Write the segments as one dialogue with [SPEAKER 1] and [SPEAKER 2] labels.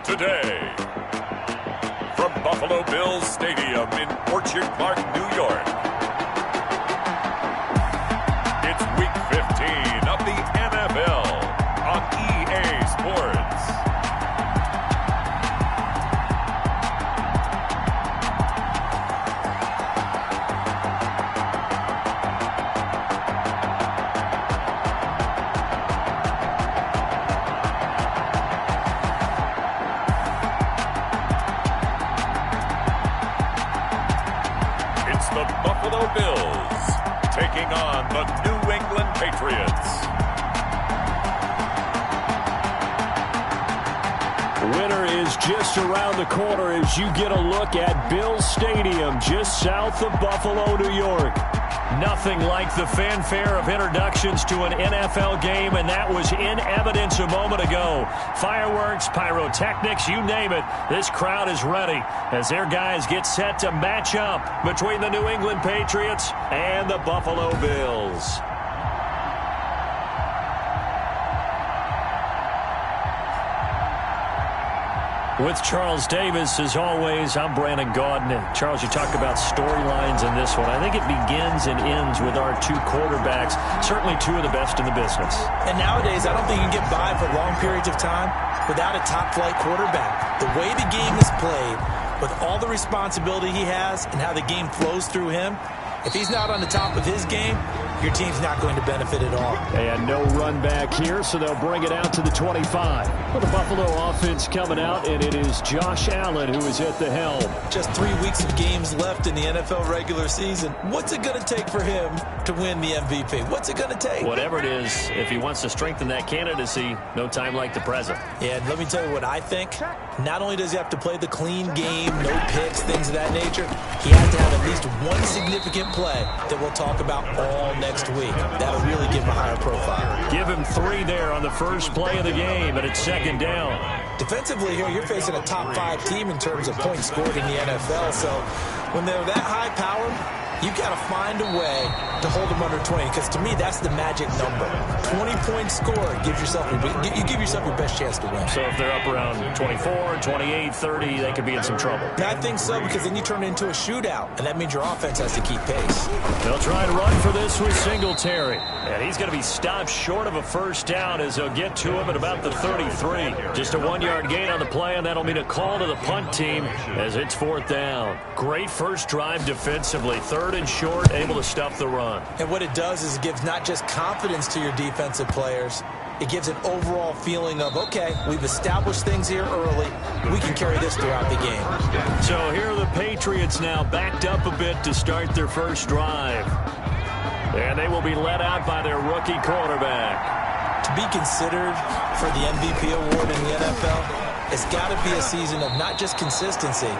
[SPEAKER 1] today. From Buffalo Bills Stadium in Orchard Park, New York. It's Week 15 of the NFL on EA Sports. The Buffalo Bills taking on the New England Patriots.
[SPEAKER 2] Winter is just around the corner as you get a look at Bills Stadium just south of Buffalo, New York. Nothing like the fanfare of introductions to an NFL game, and that was in evidence a moment ago. Fireworks, pyrotechnics, you name it. This crowd is ready as their guys get set to match up between the New England Patriots and the Buffalo Bills. With Charles Davis, as always, I'm Brandon Gaudin. And Charles, you talk about storylines in this one. I think it begins and ends with our two quarterbacks, certainly two of the best in the business.
[SPEAKER 3] And nowadays, I don't think you can get by for long periods of time without a top-flight quarterback. The way the game is played, with all the responsibility he has and how the game flows through him, if he's not on the top of his game, your team's not going to benefit at all.
[SPEAKER 2] And no run back here, so they'll bring it out to the 25. Well, the Buffalo offense coming out, and it is Josh Allen who is at the helm.
[SPEAKER 3] Just 3 weeks of games left in the NFL regular season. What's it going to take for him to win the MVP? What's it going to take?
[SPEAKER 2] Whatever it is, if he wants to strengthen that candidacy, no time like the present.
[SPEAKER 3] Yeah, and let me tell you what I think. Not only does he have to play the clean game, no picks, things of that nature, he has to have at least one significant play that we'll talk about all next week. That'll really give him a higher profile.
[SPEAKER 2] Give him 3 there on the first play of the game, and it's second down.
[SPEAKER 3] Defensively here, you're facing a top 5 team in terms of points scored in the NFL, so when they're that high powered, you've got to find a way to hold them under 20, because to me, that's the magic number. 20 points scored gives yourself you give yourself your best chance to win.
[SPEAKER 2] So if they're up around 24, 28, 30, they could be in some trouble.
[SPEAKER 3] Yeah, I think so, because then you turn it into a shootout, and that means your offense has to keep pace.
[SPEAKER 2] They'll try to run for this with Singletary. And he's going to be stopped short of a first down as they'll get to him at about the 33. Just a 1-yard gain on the play, and that'll mean a call to the punt team as it's 4th down. Great first drive defensively. 3rd and short, able to stuff the run.
[SPEAKER 3] And what it does is it gives not just confidence to your defensive players, it gives an overall feeling of, okay, we've established things here early. We can carry this throughout the game.
[SPEAKER 2] So here are the Patriots now backed up a bit to start their first drive. And they will be led out by their rookie quarterback.
[SPEAKER 3] To be considered for the MVP award in the NFL, it's got to be a season of not just consistency,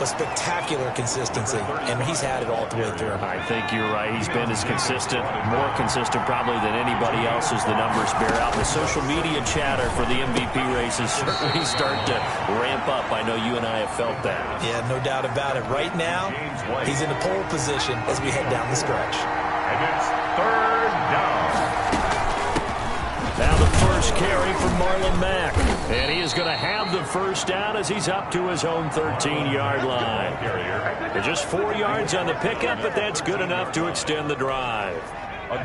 [SPEAKER 3] but spectacular consistency, and he's had it all the way through.
[SPEAKER 2] I think you're right. He's been as consistent, more consistent probably than anybody else as the numbers bear out. The social media chatter for the MVP race is certainly starting to ramp up. I know you and I have felt that.
[SPEAKER 3] Yeah, no doubt about it. Right now, he's in the pole position as we head down the stretch.
[SPEAKER 1] And it's 3rd down.
[SPEAKER 2] Now the first carry from Marlon Mack. And he is going to have the first down as he's up to his own 13-yard line. They're just 4 yards on the pickup, but that's good enough to extend the drive.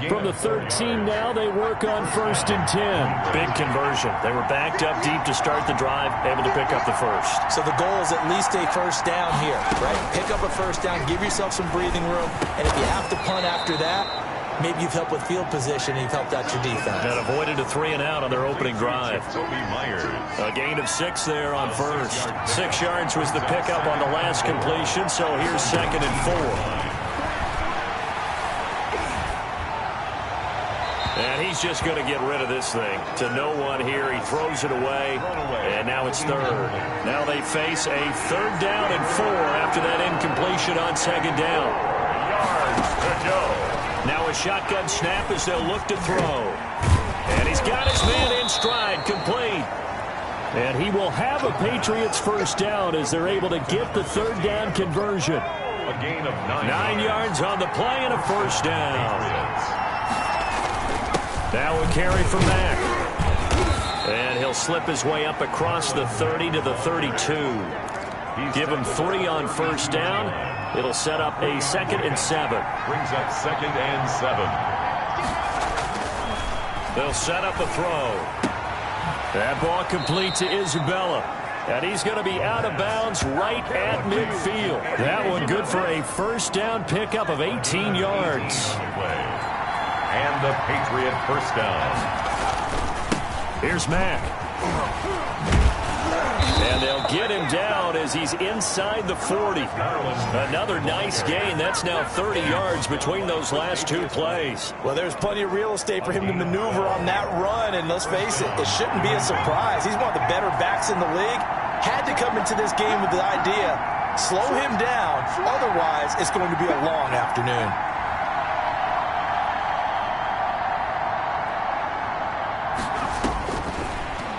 [SPEAKER 2] From the 13 now, they work on 1st and 10. Big conversion. They were backed up deep to start the drive, able to pick up the first.
[SPEAKER 3] So the goal is at least a first down here, right? Pick up a first down, give yourself some breathing room, and if you have to punt after that, maybe you've helped with field position and you've helped out your defense.
[SPEAKER 2] And avoided a 3 and out on their opening drive. A gain of 6 there on first. 6 yards was the pickup on the last completion, so here's 2nd and 4. And he's just going to get rid of this thing. To no one here. He throws it away. And now it's 3rd. Now they face a 3rd down and 4 after that incompletion on 2nd down.
[SPEAKER 1] Yards to go.
[SPEAKER 2] Now a shotgun snap as they'll look to throw. And he's got his man in stride, complete. And he will have a Patriots first down as they're able to get the 3rd down conversion.
[SPEAKER 1] A gain of
[SPEAKER 2] 9 yards on the play and a first down. Now a carry from Mack. And he'll slip his way up across the 30 to the 32. Give him 3 on first down. It'll set up a 2nd and 7.
[SPEAKER 1] Brings up 2nd and 7.
[SPEAKER 2] They'll set up a throw. That ball complete to Isabella. And he's going to be out of bounds right at midfield. That one good for a first down pickup of 18 yards.
[SPEAKER 1] And the Patriot first down.
[SPEAKER 2] Here's Mack. And they'll get him down as he's inside the 40. Another nice gain. That's now 30 yards between those last 2 plays.
[SPEAKER 3] Well, there's plenty of real estate for him to maneuver on that run, and let's face it, it shouldn't be a surprise. He's one of the better backs in the league. Had to come into this game with the idea, slow him down, otherwise it's going to be a long afternoon.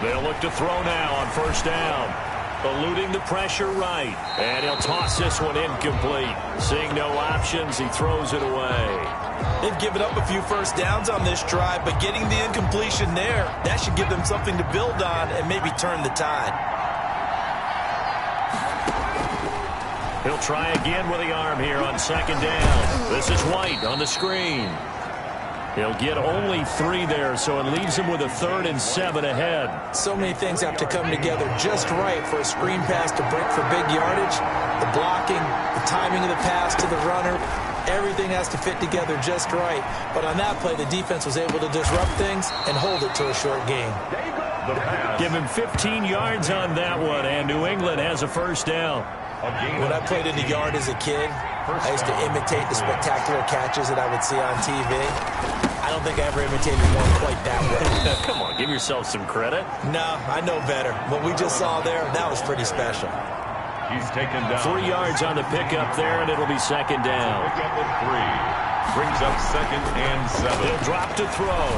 [SPEAKER 2] They'll look to throw now on first down. Eluding the pressure right. And he'll toss this one incomplete. Seeing no options, he throws it away.
[SPEAKER 3] They've given up a few first downs on this drive, but getting the incompletion there, that should give them something to build on and maybe turn the tide.
[SPEAKER 2] He'll try again with the arm here on second down. This is White on the screen. He'll get only 3 there, so it leaves him with a 3rd and 7 ahead.
[SPEAKER 3] So many things have to come together just right for a screen pass to break for big yardage. The blocking, the timing of the pass to the runner, everything has to fit together just right. But on that play, the defense was able to disrupt things and hold it to a short gain.
[SPEAKER 2] Give him 15 yards on that one, and New England has a first down.
[SPEAKER 3] When I played in the yard as a kid, I used to imitate the spectacular catches that I would see on TV. I don't think I ever imitated one quite that way.
[SPEAKER 2] Come on, give yourself some credit.
[SPEAKER 3] No, I know better. What we just saw there, that was pretty special.
[SPEAKER 1] He's taken down.
[SPEAKER 2] 3 yards on the pickup there, and it'll be second down.
[SPEAKER 1] Pick up at 3. Brings up 2nd and 7.
[SPEAKER 2] He'll drop to throw.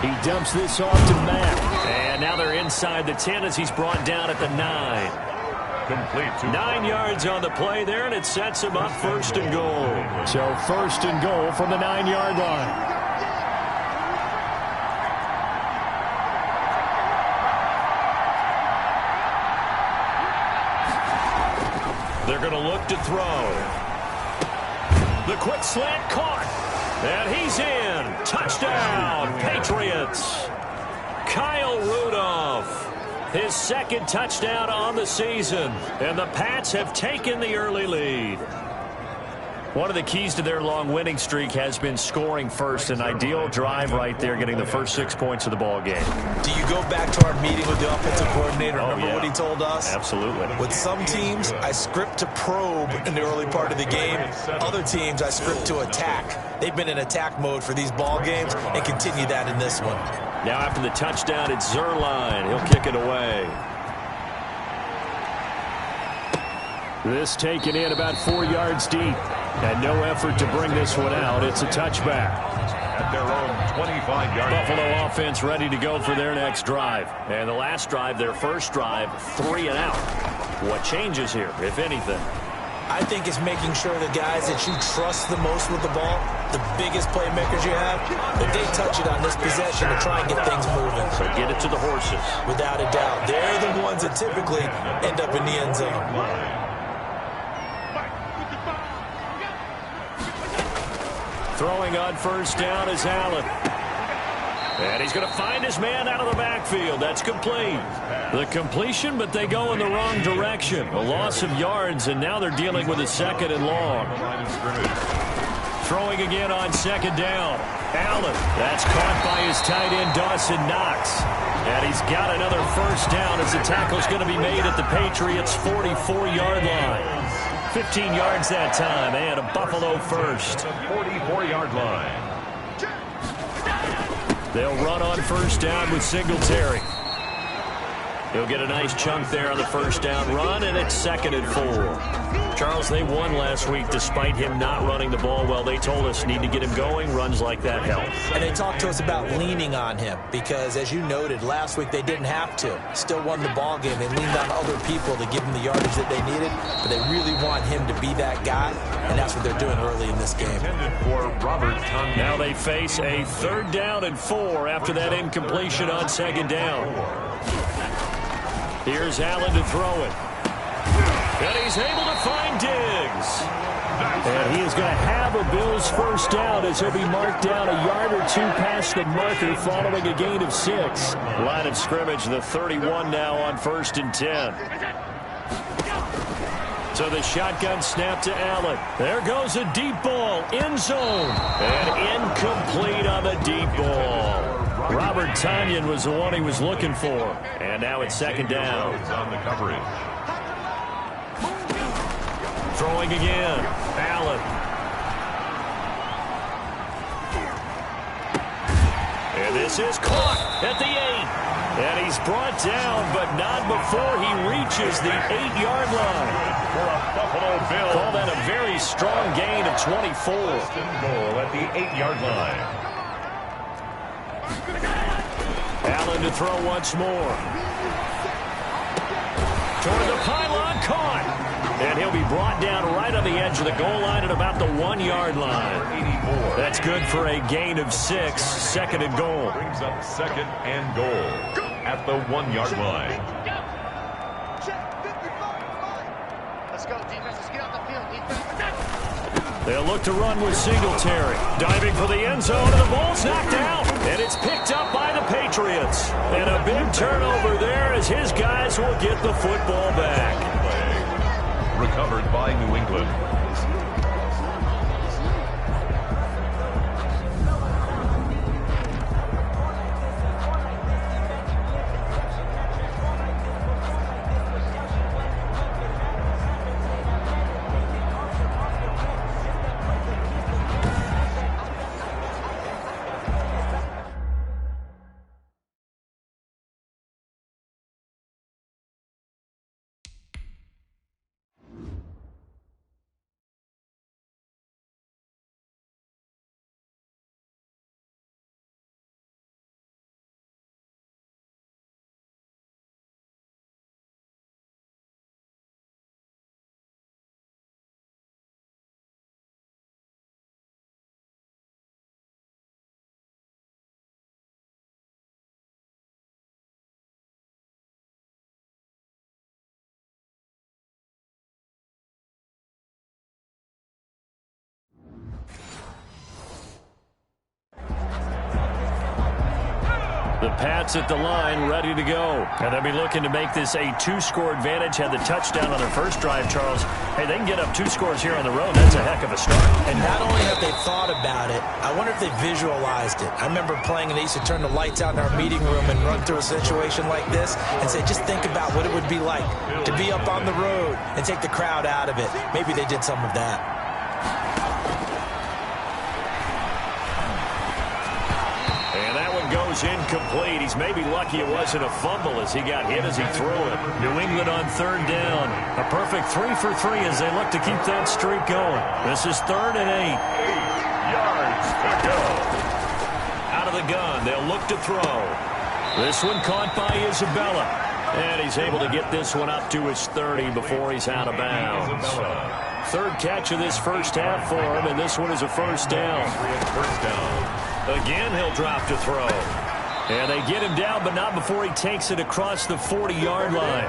[SPEAKER 2] He dumps this off to Mack. And now they're inside the 10 as he's brought down at the 9.
[SPEAKER 1] Complete to
[SPEAKER 2] 9 yards on the play there, and it sets him up 1st and goal. So 1st and goal from the 9-yard line. They're going to look to throw. The quick slant caught. And he's in. Touchdown, Patriots. Kyle Rudolph. His 2nd touchdown on the season. And the Pats have taken the early lead. One of the keys to their long winning streak has been scoring first. An ideal drive right there, getting the first 6 points of the ball game.
[SPEAKER 3] Do you go back to our meeting with the offensive coordinator? Remember what he told us?
[SPEAKER 2] Absolutely.
[SPEAKER 3] With some teams, I script to probe in the early part of the game. Other teams, I script to attack. They've been in attack mode for these ball games and continue that in this one.
[SPEAKER 2] Now after the touchdown, it's Zerline. He'll kick it away. This taken in about 4 yards deep. And no effort to bring this one out. It's a touchback.
[SPEAKER 1] At their own 25-yard.
[SPEAKER 2] Buffalo offense ready to go for their next drive. And the last drive, their first drive, 3 and out. What changes here, if anything?
[SPEAKER 3] I think it's making sure the guys that you trust the most with the ball, the biggest playmakers you have, that they touch it on this possession to try and get things moving.
[SPEAKER 2] So get it to the horses.
[SPEAKER 3] Without a doubt. They're the ones that typically end up in the end zone.
[SPEAKER 2] Throwing on first down is Allen. And he's going to find his man out of the backfield. That's complete. The completion, but they go in the wrong direction. A loss of yards, and now they're dealing with a 2nd and long. Throwing again on second down. Allen. That's caught by his tight end, Dawson Knox. And he's got another first down as the tackle's going to be made at the Patriots' 44-yard line. 15 yards that time, and a Buffalo first.
[SPEAKER 1] 44-yard line.
[SPEAKER 2] They'll run on first down with Singletary. He'll get a nice chunk there on the first down run, and it's 2nd and 4. Charles, they won last week despite him not running the ball well. They told us need to get him going. Runs like that help.
[SPEAKER 3] And they talked to us about leaning on him because, as you noted, last week they didn't have to. Still won the ball game. They leaned on other people to give him the yardage that they needed, but they really want him to be that guy, and that's what they're doing early in this game.
[SPEAKER 2] Now they face a 3rd down and 4 after that incompletion on 2nd down. Here's Allen to throw it. And he's able to find Diggs. And he is going to have a Bills first down as he'll be marked down a yard or 2 past the marker following a gain of 6. Line of scrimmage, the 31 now on 1st and 10. So the shotgun snap to Allen. There goes a deep ball, end zone. And incomplete on the deep ball. Robert Tonyan was the one he was looking for. And now it's 2nd down.
[SPEAKER 1] On the coverage.
[SPEAKER 2] Throwing again. Allen. And this is caught at the 8. And he's brought down, but not before he reaches the 8-yard line.
[SPEAKER 1] For a Buffalo Bill.
[SPEAKER 2] Call that a very strong gain of 24.
[SPEAKER 1] Goal at the 8-yard line.
[SPEAKER 2] Allen to throw once more. Toward the pylon, caught. And he'll be brought down right on the edge of the goal line at about the 1-yard line. That's good for a gain of 6, 2nd and goal.
[SPEAKER 1] Brings up 2nd and goal at the 1-yard line.
[SPEAKER 4] Let's go, defense. Let's get on the field, defense.
[SPEAKER 2] They'll look to run with Singletary. Diving for the end zone, and the ball's knocked out. And it's picked up by the Patriots. And a big turnover there as his guys will get the football back.
[SPEAKER 1] Recovered by New England.
[SPEAKER 2] The Pats at the line, ready to go. And they'll be looking to make this a 2-score advantage. Had the touchdown on their first drive, Charles. Hey, they can get up 2 scores here on the road. That's a heck of a start.
[SPEAKER 3] And not only have they thought about it, I wonder if they visualized it. I remember playing, and they used to turn the lights out in our meeting room and run through a situation like this and say, just think about what it would be like to be up on the road and take the crowd out of it. Maybe they did some of that.
[SPEAKER 2] Goes incomplete. He's maybe lucky it wasn't a fumble as he got hit as he threw it. New England on 3rd down. A perfect 3 for 3 as they look to keep that streak going. This is 3rd and 8.
[SPEAKER 1] 8 yards to go.
[SPEAKER 2] Out of the gun. They'll look to throw. This one caught by Isabella. And he's able to get this one up to his 30 before he's out of bounds. 3rd catch of this first half for him, and this one is a first down.
[SPEAKER 1] First down.
[SPEAKER 2] Again, he'll drop to throw. And they get him down, but not before he takes it across the 40-yard line.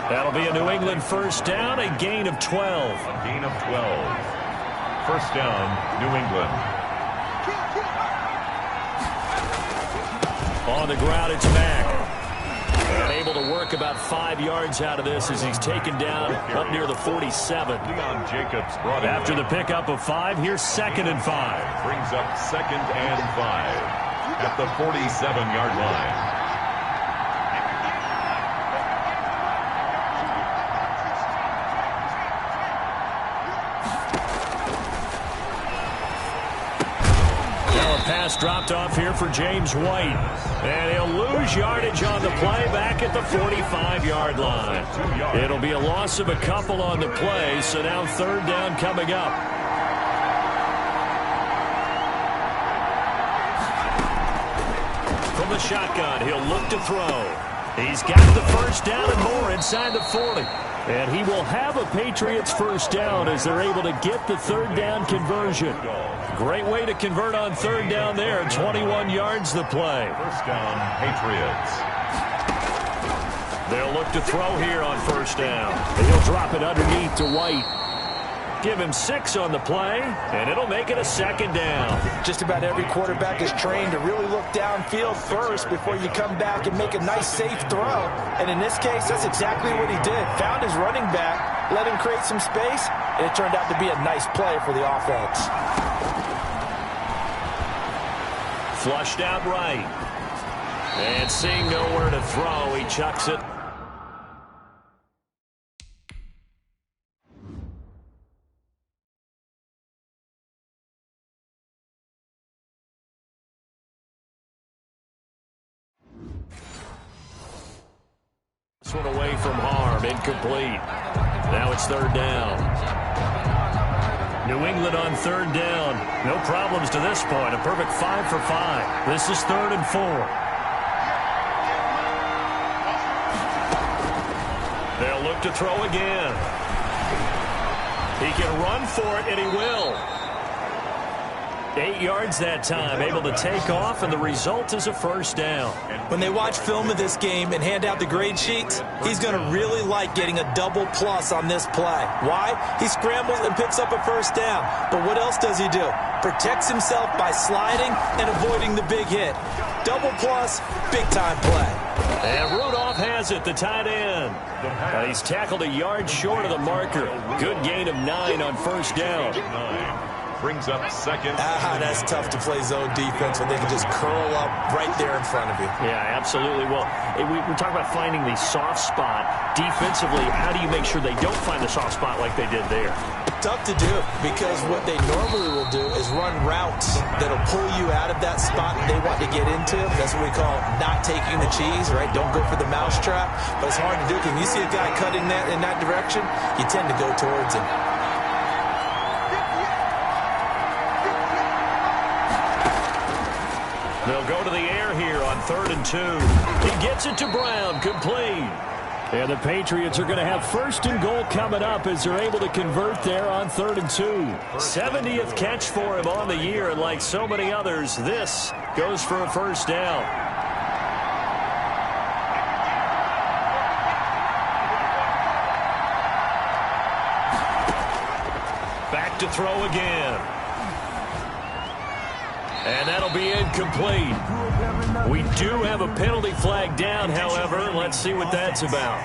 [SPEAKER 2] That'll be a New England first down, a gain of 12.
[SPEAKER 1] A gain of 12. First down, New England.
[SPEAKER 2] On the ground, it's Mack. And able to work about 5 yards out of this as he's taken down up near the 47.
[SPEAKER 1] Leon Jacobs brought in.
[SPEAKER 2] After the pickup of 5, here's 2nd and 5.
[SPEAKER 1] Brings up 2nd and 5 at the 47-yard line.
[SPEAKER 2] Pass dropped off here for James White. And he'll lose yardage on the play back at the 45-yard line. It'll be a loss of a couple on the play, so now third down coming up. From the shotgun, he'll look to throw. He's got the first down and more inside the 40. And he will have a Patriots first down as they're able to get the third down conversion. Great way to convert on third down there. 21 yards the play.
[SPEAKER 1] First down, Patriots.
[SPEAKER 2] They'll look to throw here on first down. And he'll drop it underneath to White. Give him 6 on the play, and it'll make it a second down.
[SPEAKER 3] Just about every quarterback is trained to really look downfield first before you come back and make a nice, safe throw. And in this case, that's exactly what he did. Found his running back, let him create some space, and it turned out to be a nice play for the offense.
[SPEAKER 2] Flushed out right. And seeing nowhere to throw, he chucks it. This one away from harm, incomplete. Now it's third down. New England on third down. No problems to this point. A perfect 5 for 5. This is 3rd and 4. They'll look to throw again. He can run for it, and he will. 8 yards that time, able to take off, and the result is a first down.
[SPEAKER 3] When they watch film of this game and hand out the grade sheets, he's going to really like getting a double plus on this play. Why? He scrambles and picks up a first down. But what else does he do? Protects himself by sliding and avoiding the big hit. Double plus, big-time play.
[SPEAKER 2] And Rudolph has it, the tight end. He's tackled a yard short of the marker. Good gain of 9 on first down.
[SPEAKER 1] Brings up second.
[SPEAKER 3] That's tough to play zone defense when they can just curl up right there in front of you.
[SPEAKER 2] Yeah, absolutely. Well, we talk about finding the soft spot. Defensively, how do you make sure they don't find the soft spot like they did there?
[SPEAKER 3] Tough to do because what they normally will do is run routes that'll pull you out of that spot they want to get into. That's what we call not taking the cheese, right? Don't go for the mousetrap. But it's hard to do because when you see a guy cutting that in that direction, you tend to go towards him.
[SPEAKER 2] They'll go to the air here on 3rd and 2. He gets it to Brown, complete. And the Patriots are going to have 1st and goal coming up as they're able to convert there on 3rd and 2. 70th catch for him on the year, and like so many others, this goes for a first down. Back to throw again. And that'll be incomplete. We do have a penalty flag down, however. Let's see what that's about.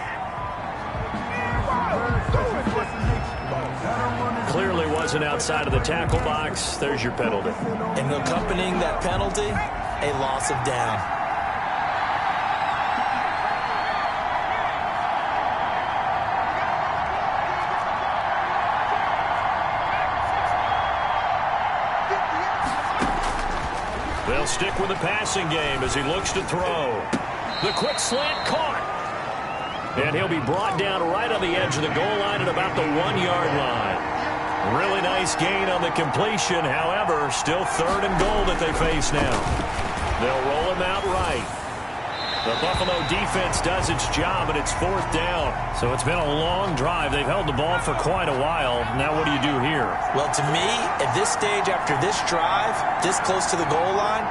[SPEAKER 2] Clearly wasn't outside of the tackle box. There's your penalty.
[SPEAKER 3] And accompanying that penalty, a loss of down.
[SPEAKER 2] They'll stick with the passing game as he looks to throw. The quick slant caught. And he'll be brought down right on the edge of the goal line at about the 1-yard line. Really nice gain on the completion. However, still 3rd and goal that they face now. They'll roll him out right. The Buffalo defense does its job, and it's 4th down. So it's been a long drive. They've held the ball for quite a while. Now what do you do here?
[SPEAKER 3] Well, to me, at this stage after this drive, this close to the goal line,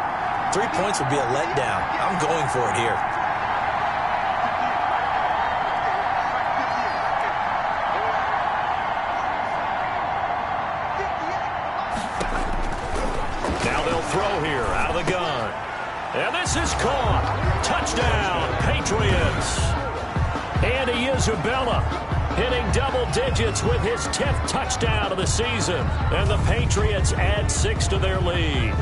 [SPEAKER 3] 3 points would be a letdown. I'm going for it here.
[SPEAKER 2] Now they'll throw here out of the gun. And this is caught. Touchdown, Patriots. Andy Isabella hitting double digits with his 10th touchdown of the season. And the Patriots add 6 to their lead.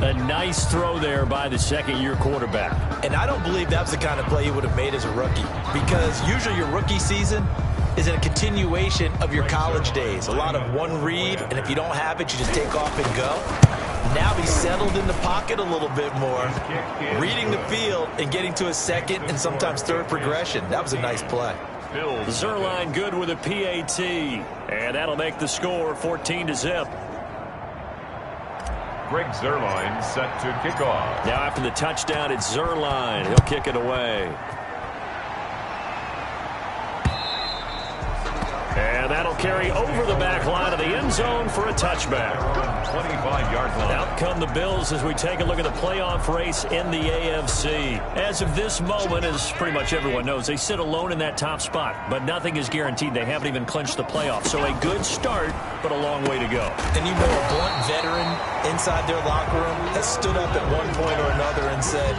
[SPEAKER 2] A nice throw there by the second-year quarterback.
[SPEAKER 3] And I don't believe that was the kind of play he would have made as a rookie. Because usually your rookie season, is a continuation of your college days. A lot of one read, and if you don't have it, you just take off and go. Now he's settled in the pocket a little bit more, reading the field and getting to a second and sometimes third progression. That was a nice play.
[SPEAKER 2] Zerline good with a PAT, and that'll make the score 14-0.
[SPEAKER 1] Greg Zerline set to kick off.
[SPEAKER 2] Now after the touchdown, it's Zerline. He'll kick it away. And that'll carry over the back line of the end zone for a touchback.
[SPEAKER 1] 25-yard line.
[SPEAKER 2] Out come the Bills as we take a look at the playoff race in the AFC. As of this moment, as pretty much everyone knows, they sit alone in that top spot. But nothing is guaranteed. They haven't even clinched the playoffs. So a good start, but a long way to go.
[SPEAKER 3] And you know, a blunt veteran inside their locker room has stood up at one point or another and said,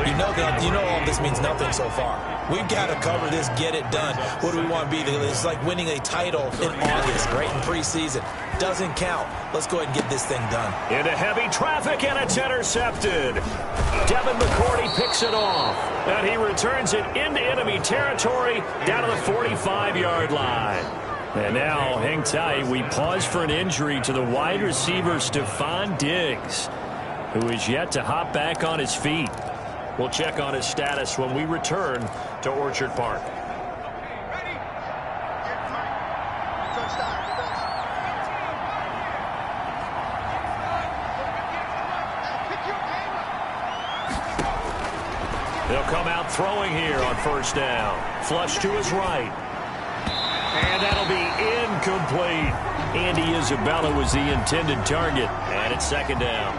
[SPEAKER 3] you know all this means nothing so far. We've got to cover this, get it done. What do we want to be? It's like winning a title in August, right in preseason. Doesn't count. Let's go ahead and get this thing done.
[SPEAKER 2] Into heavy traffic, and it's intercepted. Devin McCourty picks it off, and he returns it into enemy territory down to the 45-yard line. And now, hang tight, we pause for an injury to the wide receiver, Stephon Diggs, who is yet to hop back on his feet. We'll check on his status when we return to Orchard Park. They'll come out throwing here on first down. Flush to his right. And that'll be incomplete. Andy Isabella was the intended target. And it's second down.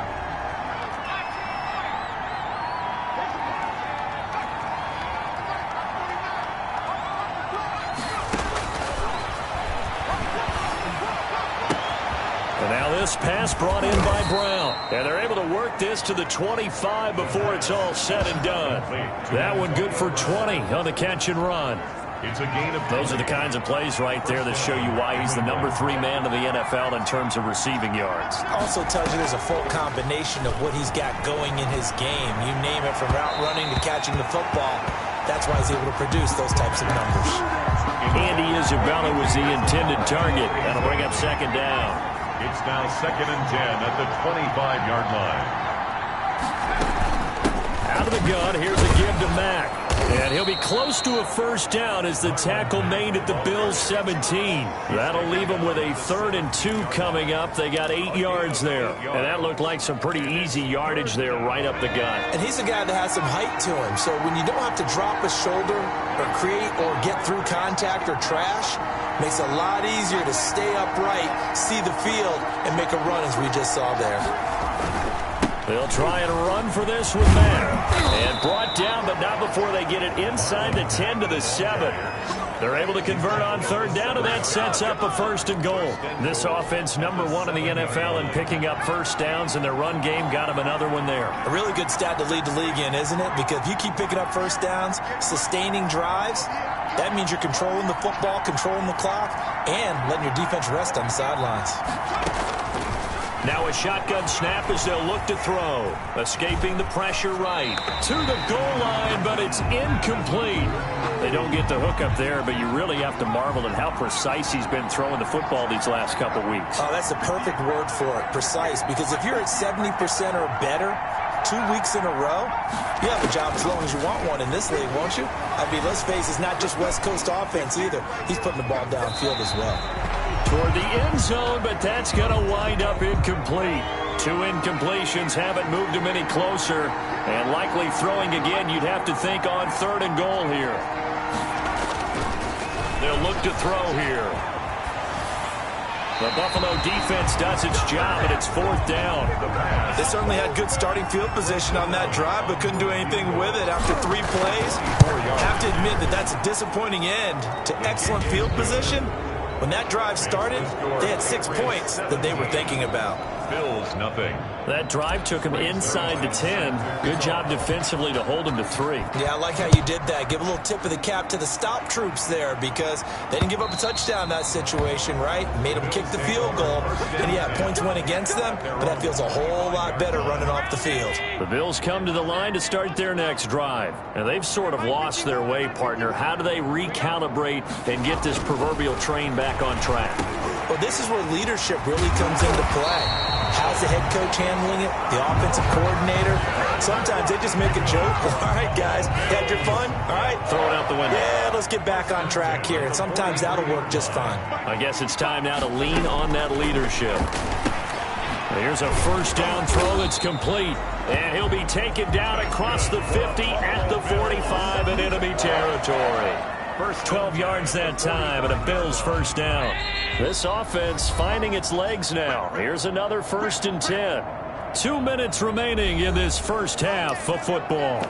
[SPEAKER 2] This pass brought in by Brown. And they're able to work this to the 25 before it's all said and done. That one good for 20 on the catch and run.
[SPEAKER 1] It's a gain of
[SPEAKER 2] Those are the kinds of plays right there that show you why he's the number 3 man in the NFL in terms of receiving yards.
[SPEAKER 3] Also tells you there's a full combination of what he's got going in his game. You name it, from route running to catching the football. That's why he's able to produce those types of numbers.
[SPEAKER 2] Andy Isabella was the intended target. That'll bring up second down.
[SPEAKER 1] It's now 2nd and 10 at the 25-yard line.
[SPEAKER 2] Out of the gun, here's a give to Mack. And he'll be close to a first down as the tackle made at the Bills' 17. That'll leave them with a 3rd and 2 coming up. They got 8 yards there. And that looked like some pretty easy yardage there right up the gut.
[SPEAKER 3] And he's a guy that has some height to him. So when you don't have to drop a shoulder or create or get through contact or trash, makes it a lot easier to stay upright, see the field, and make a run as we just saw there.
[SPEAKER 2] They'll try and run for this with Mack. And brought down, but not before they get it inside the 10 to the 7. They're able to convert on 3rd down, and that sets up a 1st and goal. This offense number 1 in the NFL in picking up first downs, and their run game got them another one there.
[SPEAKER 3] A really good stat to lead the league in, isn't it? Because if you keep picking up first downs, sustaining drives, that means you're controlling the football, controlling the clock, and letting your defense rest on the sidelines.
[SPEAKER 2] Now a shotgun snap as they'll look to throw. Escaping the pressure right. To the goal line, but it's incomplete. They don't get the hook up there, but you really have to marvel at how precise he's been throwing the football these last couple weeks.
[SPEAKER 3] Oh, that's the perfect word for it, precise. Because if you're at 70% or better 2 weeks in a row, you have a job as long as you want one in this league, won't you? I mean, let's face it, it's not just West Coast offense either. He's putting the ball downfield as well.
[SPEAKER 2] Toward the end zone, but that's going to wind up incomplete. 2 incompletions haven't moved him any closer. And likely throwing again, you'd have to think on 3rd and goal here. They'll look to throw here. The Buffalo defense does its job, and it's 4th down.
[SPEAKER 3] They certainly had good starting field position on that drive, but couldn't do anything with it after 3 plays. Have to admit that that's a disappointing end to excellent field position. When that drive started, they had 6 points that they were thinking about.
[SPEAKER 1] Bills nothing.
[SPEAKER 2] That drive took him inside the 10. Good job defensively to hold him to 3.
[SPEAKER 3] Yeah, I like how you did that. Give a little tip of the cap to the stop troops there because they didn't give up a touchdown in that situation, right? Made them kick the field goal. And, yeah, points went against them, but that feels a whole lot better running off the field.
[SPEAKER 2] The Bills come to the line to start their next drive. And they've sort of lost their way, partner. How do they recalibrate and get this proverbial train back on track?
[SPEAKER 3] Well, this is where leadership really comes into play. How's the head coach handling it? The offensive coordinator? Sometimes they just make a joke. All right, guys, had your fun? All right.
[SPEAKER 2] Throw it out the window.
[SPEAKER 3] Yeah, let's get back on track here. And sometimes that'll work just fine.
[SPEAKER 2] I guess it's time now to lean on that leadership. Here's a first down throw that's complete. And he'll be taken down across the 50 at the 45 in enemy territory. First 12 yards that time and a Bills first down. This offense finding its legs now. Here's another 1st and 10. 2 minutes remaining in this first half of football.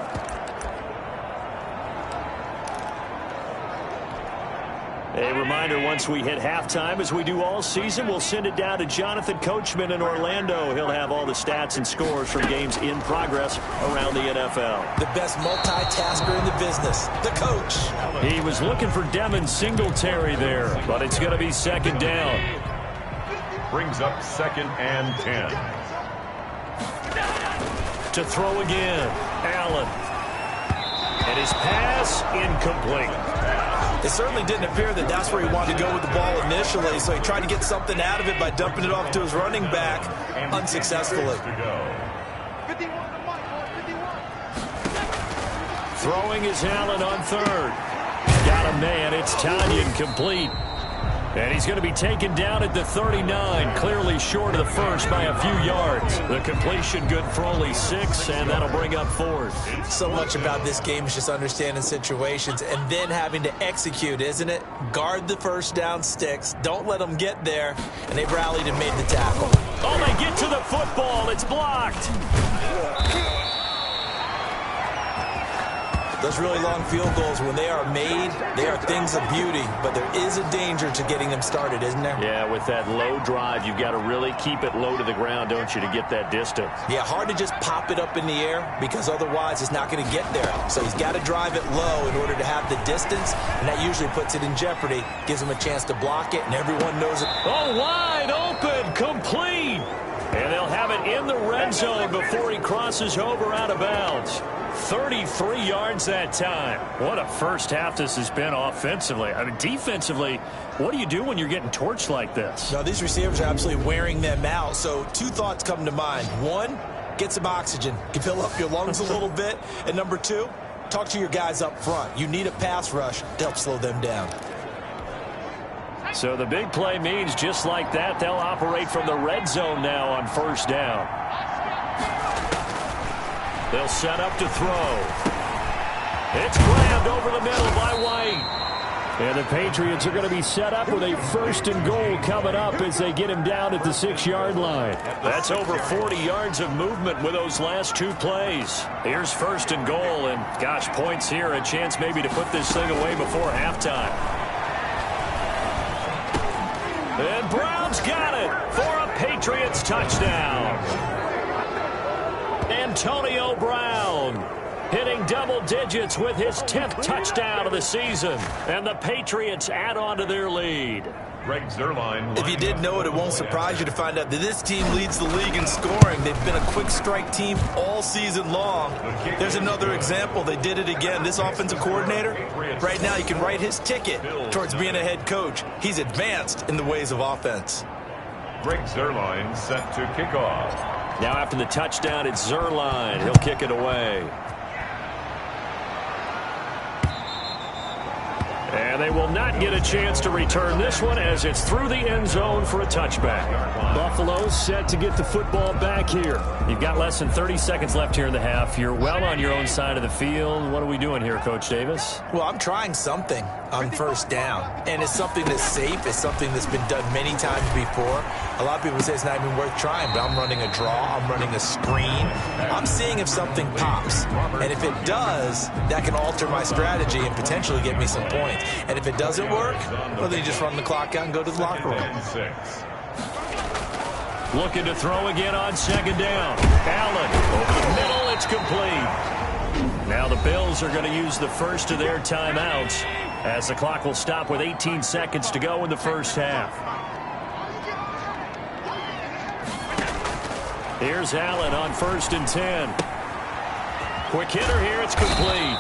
[SPEAKER 2] A reminder, once we hit halftime, as we do all season, we'll send it down to Jonathan Coachman in Orlando. He'll have all the stats and scores from games in progress around the NFL.
[SPEAKER 3] The best multitasker in the business, the coach.
[SPEAKER 2] He was looking for Devin Singletary there, but it's going to be second down.
[SPEAKER 1] Brings up 2nd and 10.
[SPEAKER 2] To throw again, Allen. And his pass incomplete.
[SPEAKER 3] It certainly didn't appear that that's where he wanted to go with the ball initially, so he tried to get something out of it by dumping it off to his running back unsuccessfully.
[SPEAKER 2] Throwing is Allen on 3rd. Got him, man. It's Tanyan complete. And he's going to be taken down at the 39, clearly short of the first by a few yards. The completion good for only 6, and that'll bring up 4th.
[SPEAKER 3] So much about this game is just understanding situations and then having to execute, isn't it? Guard the first down sticks. Don't let them get there. And they've rallied and made the tackle.
[SPEAKER 2] Oh, they get to the football. It's blocked.
[SPEAKER 3] Those really long field goals, when they are made, they are things of beauty. But there is a danger to getting them started, isn't there?
[SPEAKER 2] Yeah, with that low drive, you've got to really keep it low to the ground, don't you, to get that distance.
[SPEAKER 3] Yeah, hard to just pop it up in the air because otherwise it's not going to get there. So he's got to drive it low in order to have the distance, and that usually puts it in jeopardy, gives him a chance to block it, and everyone knows it.
[SPEAKER 2] Oh, wide open, complete. And they'll have it in the red zone before he crosses over out of bounds. 33 yards that time. What a first half this has been offensively. I mean, defensively, what do you do when you're getting torched like this?
[SPEAKER 3] No, these receivers are absolutely wearing them out. So 2 thoughts come to mind. 1, get some oxygen. You fill up your lungs a little bit. And number 2, talk to your guys up front. You need a pass rush to help slow them down.
[SPEAKER 2] So the big play means just like that, they'll operate from the red zone now on first down. They'll set up to throw. It's grabbed over the middle by White. And the Patriots are going to be set up with a 1st and goal coming up as they get him down at the 6-yard line. That's over 40 yards of movement with those last 2 plays. Here's 1st and goal, and gosh, points here, a chance maybe to put this thing away before halftime. And Brown's got it for a Patriots touchdown. Antonio Brown hitting double digits with his 10th touchdown of the season. And the Patriots add on to their lead.
[SPEAKER 1] Greg Zuerlein.
[SPEAKER 3] If you didn't know it, it won't surprise you to find out that this team leads the league in scoring. They've been a quick strike team all season long. There's another example. They did it again. This offensive coordinator, right now you can write his ticket towards being a head coach. He's advanced in the ways of offense.
[SPEAKER 1] Greg Zuerlein set to kick off.
[SPEAKER 2] Now after the touchdown, it's Zuerlein. He'll kick it away. And they will not get a chance to return this one as it's through the end zone for a touchback. Buffalo set to get the football back here. You've got less than 30 seconds left here in the half. You're well on your own side of the field. What are we doing here, Coach Davis?
[SPEAKER 3] Well, I'm trying something on first down. And it's something that's safe. It's something that's been done many times before. A lot of people say it's not even worth trying, but I'm running a draw. I'm running a screen. I'm seeing if something pops. And if it does, that can alter my strategy and potentially get me some points. And if it doesn't work, well, then you just run the clock out and go to the locker room.
[SPEAKER 2] Looking to throw again on second down. Allen over the middle. It's complete. Now the Bills are going to use the first of their timeouts as the clock will stop with 18 seconds to go in the first half. Here's Allen on 1st and 10. Quick hitter here. It's complete.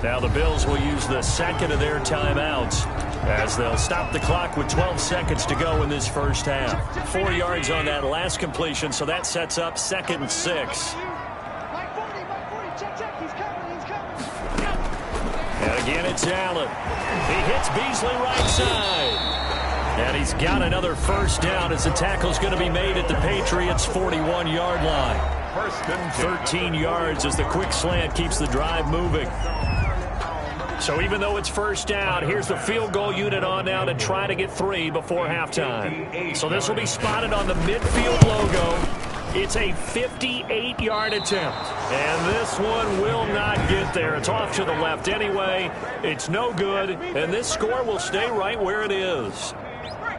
[SPEAKER 2] Now the Bills will use the second of their timeouts as they'll stop the clock with 12 seconds to go in this first half. 4 yards on that last completion, so that sets up 2nd and 6. And again, it's Allen. He hits Beasley right side. And he's got another first down as the tackle's going to be made at the Patriots' 41-yard line. 13 yards as the quick slant keeps the drive moving. So even though it's first down, here's the field goal unit on now to try to get 3 before halftime. So this will be spotted on the midfield logo. It's a 58-yard attempt. And this one will not get there. It's off to the left anyway. It's no good. And this score will stay right where it is.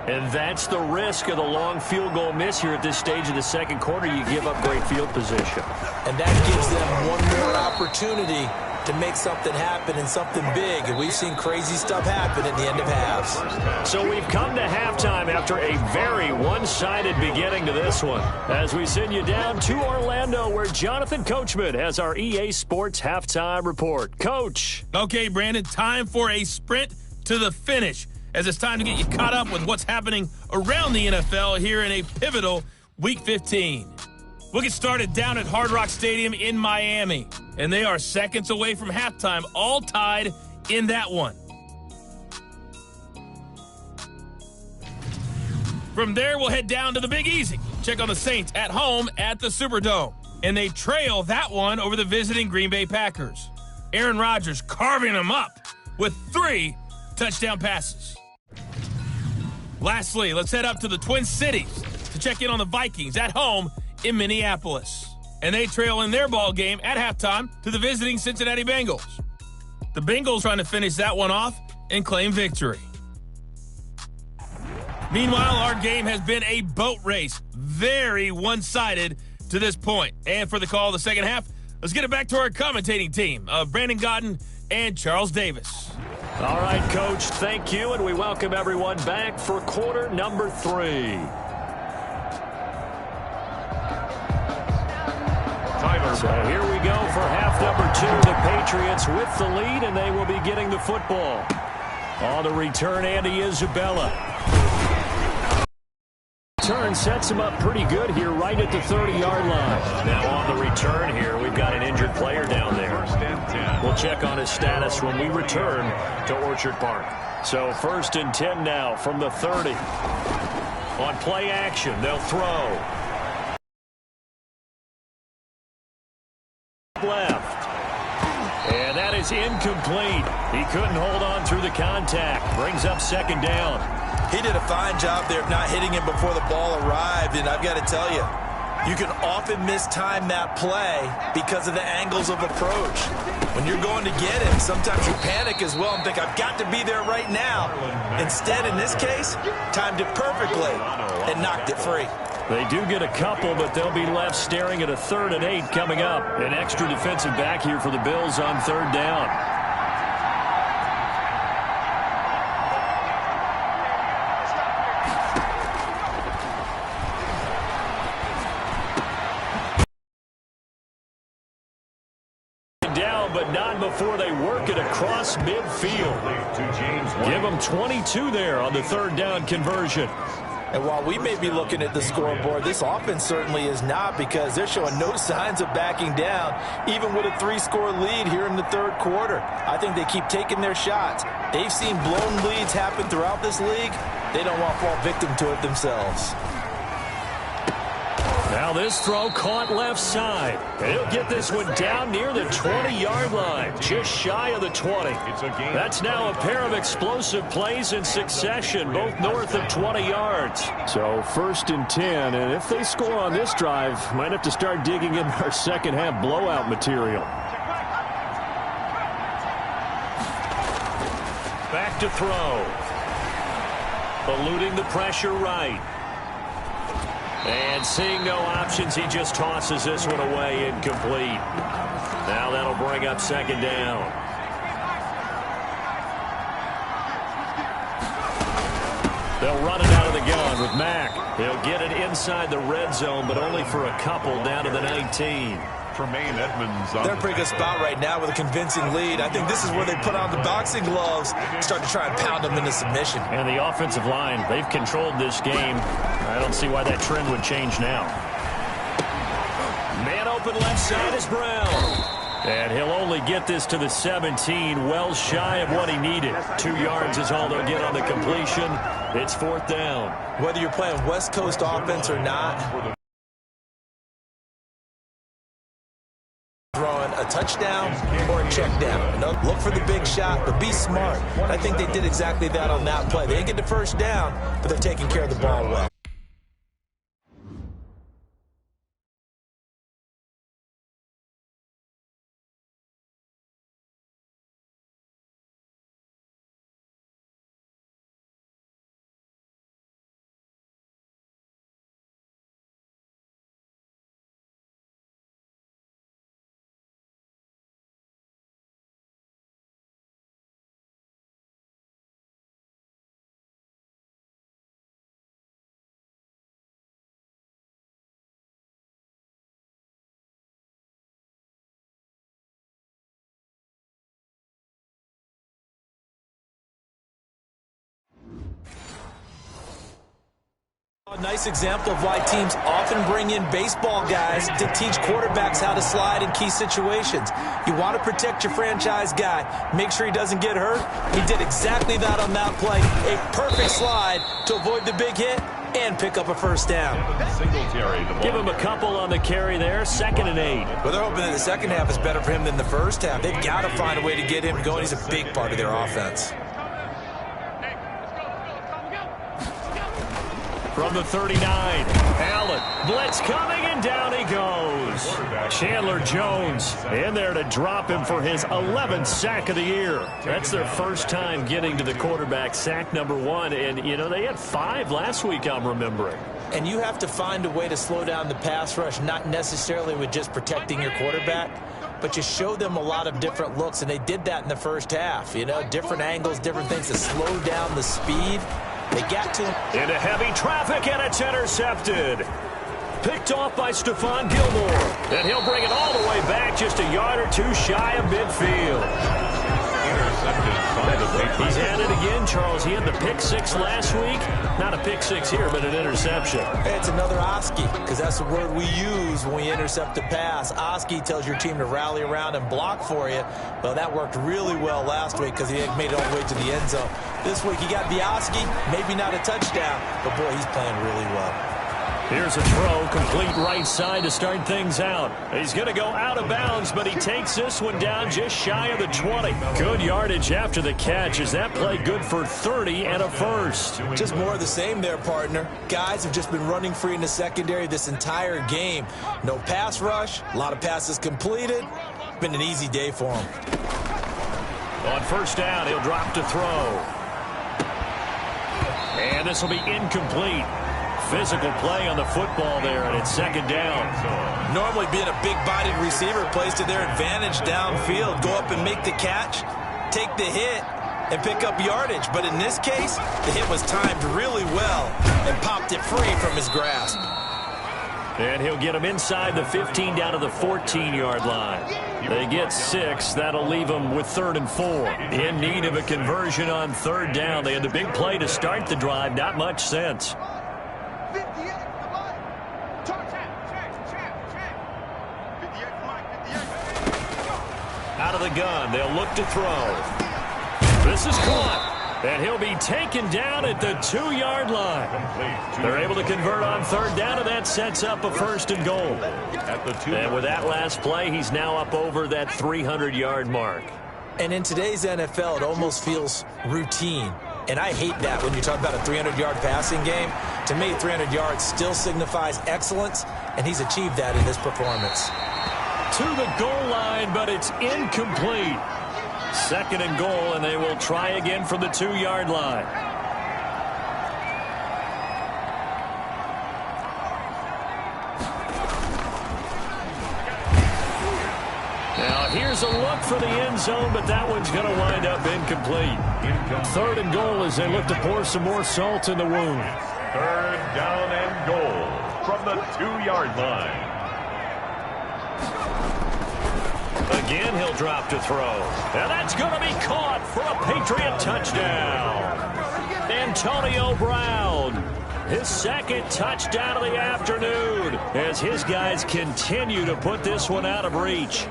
[SPEAKER 2] And that's the risk of the long field goal miss here at this stage of the second quarter. You give up great field position.
[SPEAKER 3] And that gives them one more opportunity to make something happen and something big. And we've seen crazy stuff happen at the end of halves.
[SPEAKER 2] So we've come to halftime after a very one-sided beginning to this one. As we send you down to Orlando, where Jonathan Coachman has our EA Sports halftime report. Coach.
[SPEAKER 5] Okay, Brandon, time for a sprint to the finish, as it's time to get you caught up with what's happening around the NFL here in a pivotal Week 15. We'll get started down at Hard Rock Stadium in Miami, and they are seconds away from halftime, all tied in that one. From there, we'll head down to the Big Easy. Check on the Saints at home at the Superdome, and they trail that one over the visiting Green Bay Packers. Aaron Rodgers carving them up with 3 touchdown passes. Lastly, let's head up to the Twin Cities to check in on the Vikings at home in Minneapolis. And they trail in their ball game at halftime to the visiting Cincinnati Bengals. The Bengals trying to finish that one off and claim victory. Meanwhile, our game has been a boat race. Very one-sided to this point. And for the call of the second half, let's get it back to our commentating team of Brandon Godden and Charles Davis.
[SPEAKER 2] All right, Coach, thank you, and we welcome everyone back for quarter number 3. So here we go for half number 2. The Patriots with the lead, and they will be getting the football. On the return, Andy Isabella. Turn sets him up pretty good here right at the 30-yard line. Now on the return here, we've got an injured player down there. We'll check on his status when we return to Orchard Park. So 1st and 10 now from the 30. On play action, they'll throw. Left. And that is incomplete. He couldn't hold on through the contact. Brings up 2nd down.
[SPEAKER 3] He did a fine job there of not hitting him before the ball arrived, and I've got to tell you, you can often mistime that play because of the angles of approach. When you're going to get him, sometimes you panic as well and think, I've got to be there right now. Instead, in this case, timed it perfectly and knocked it free.
[SPEAKER 2] They do get a couple, but they'll be left staring at a 3rd and 8 coming up. An extra defensive back here for the Bills on 3rd down. But not before they work it across midfield. Give them 22 there on the 3rd down conversion.
[SPEAKER 3] And while we may be looking at the scoreboard, this offense certainly is not, because they're showing no signs of backing down, even with a 3-score lead here in the 3rd quarter. I think they keep taking their shots. They've seen blown leads happen throughout this league. They don't want to fall victim to it themselves.
[SPEAKER 2] Now this throw caught left side. And he'll get this one down near the 20-yard line, just shy of the 20. That's now a pair of explosive plays in succession, both north of 20 yards. So 1st and 10, and if they score on this drive, might have to start digging in our second half blowout material. Back to throw. Eluding the pressure right. And seeing no options, he just tosses this one away, incomplete. Now that'll bring up second down. They'll run it out of the gun with Mack. He'll get it inside the red zone, but only for a couple down to the 19.
[SPEAKER 3] They're in a pretty good spot right now with a convincing lead. I think this is where they put on the boxing gloves and start to try and pound them into submission.
[SPEAKER 2] And the offensive line, they've controlled this game. I don't see why that trend would change now. Man open left side is Brown. And he'll only get this to the 17, well shy of what he needed. 2 yards is all they'll get on the completion. It's fourth down.
[SPEAKER 3] Whether you're playing West Coast offense or not, throwing a touchdown or a check down. Look for the big shot, but be smart. I think they did exactly that on that play. They didn't get the first down, but they're taking care of the ball well. A nice example of why teams often bring in baseball guys to teach quarterbacks how to slide in key situations. You want to protect your franchise guy. Make sure he doesn't get hurt. He did exactly that on that play. A perfect slide to avoid the big hit and pick up a first down.
[SPEAKER 2] Give him a couple on the carry there, 2nd and 8.
[SPEAKER 3] Well, they're hoping that the second half is better for him than the first half. They've got to find a way to get him going. He's a big part of their offense.
[SPEAKER 2] From the 39, Allen, blitz coming, and down he goes. Chandler Jones in there to drop him for his 11th sack of the year. That's their first time getting to the quarterback, sack number 1. And, you know, they had 5 last week, I'm remembering.
[SPEAKER 3] And you have to find a way to slow down the pass rush, not necessarily with just protecting your quarterback, but you show them a lot of different looks, and they did that in the first half. You know, different angles, different things to slow down the speed. They got to him.
[SPEAKER 2] Into heavy traffic, and it's intercepted. Picked off by Stephon Gilmore. And he'll bring it all the way back just a yard or 2 shy of midfield. He's at it again, Charles. He had the pick 6 last week. Not a pick 6 here, but an interception.
[SPEAKER 3] Hey, it's another Oski, because that's the word we use when we intercept a pass. Oski tells your team to rally around and block for you. Well, that worked really well last week because he made it all the way to the end zone. This week he got the Oski, maybe not a touchdown, but boy, he's playing really well.
[SPEAKER 2] Here's a throw, complete right side to start things out. He's going to go out of bounds, but he takes this one down just shy of the 20. Good yardage after the catch. Is that play good for 30 and a first?
[SPEAKER 3] Just more of the same there, partner. Guys have just been running free in the secondary this entire game. No pass rush, a lot of passes completed. Been an easy day for him.
[SPEAKER 2] On first down, he'll drop to throw. And this will be incomplete. Physical play on the football there, and it's second down.
[SPEAKER 3] Normally being a big-bodied receiver plays to their advantage downfield. Go up and make the catch, take the hit, and pick up yardage. But in this case, the hit was timed really well and popped it free from his grasp.
[SPEAKER 2] And he'll get him inside the 15 down to the 14-yard line. They get 6. That'll leave them with 3rd and 4. In need of a conversion on 3rd down. They had the big play to start the drive. Not much sense. Out of the gun, they'll look to throw. This is caught, and he'll be taken down at the 2-yard line. They're able to convert on 3rd down, and that sets up a 1st and goal. And with that last play, he's now up over that 300-yard mark.
[SPEAKER 3] And in today's NFL, it almost feels routine. And I hate that when you talk about a 300-yard passing game. To me, 300 yards still signifies excellence, and he's achieved that in this performance.
[SPEAKER 2] To the goal line, but it's incomplete. 2nd and goal, and they will try again from the 2-yard line. Now here's a look for the end zone, but that one's going to wind up incomplete. 3rd and goal as they look to pour some more salt in the wound.
[SPEAKER 1] 3rd down and goal from the 2-yard line.
[SPEAKER 2] Again, he'll drop to throw. And that's going to be caught for a Patriot touchdown. Antonio Brown, his 2nd touchdown of the afternoon, as his guys continue to put this one out of reach.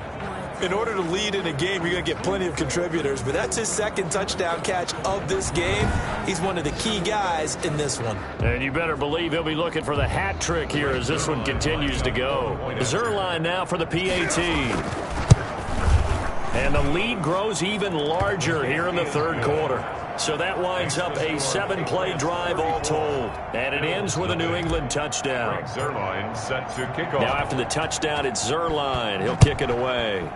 [SPEAKER 3] In order to lead in a game, you're going to get plenty of contributors, but that's his 2nd touchdown catch of this game. He's one of the key guys in this one.
[SPEAKER 2] And you better believe he'll be looking for the hat trick here as this one continues to go. Zerline now for the PAT. And the lead grows even larger here in the 3rd quarter. So that winds up a 7-play drive all told. And it ends with a New England touchdown.
[SPEAKER 1] Zerline set to kick off.
[SPEAKER 2] Now after the touchdown, it's Zerline. He'll kick it away.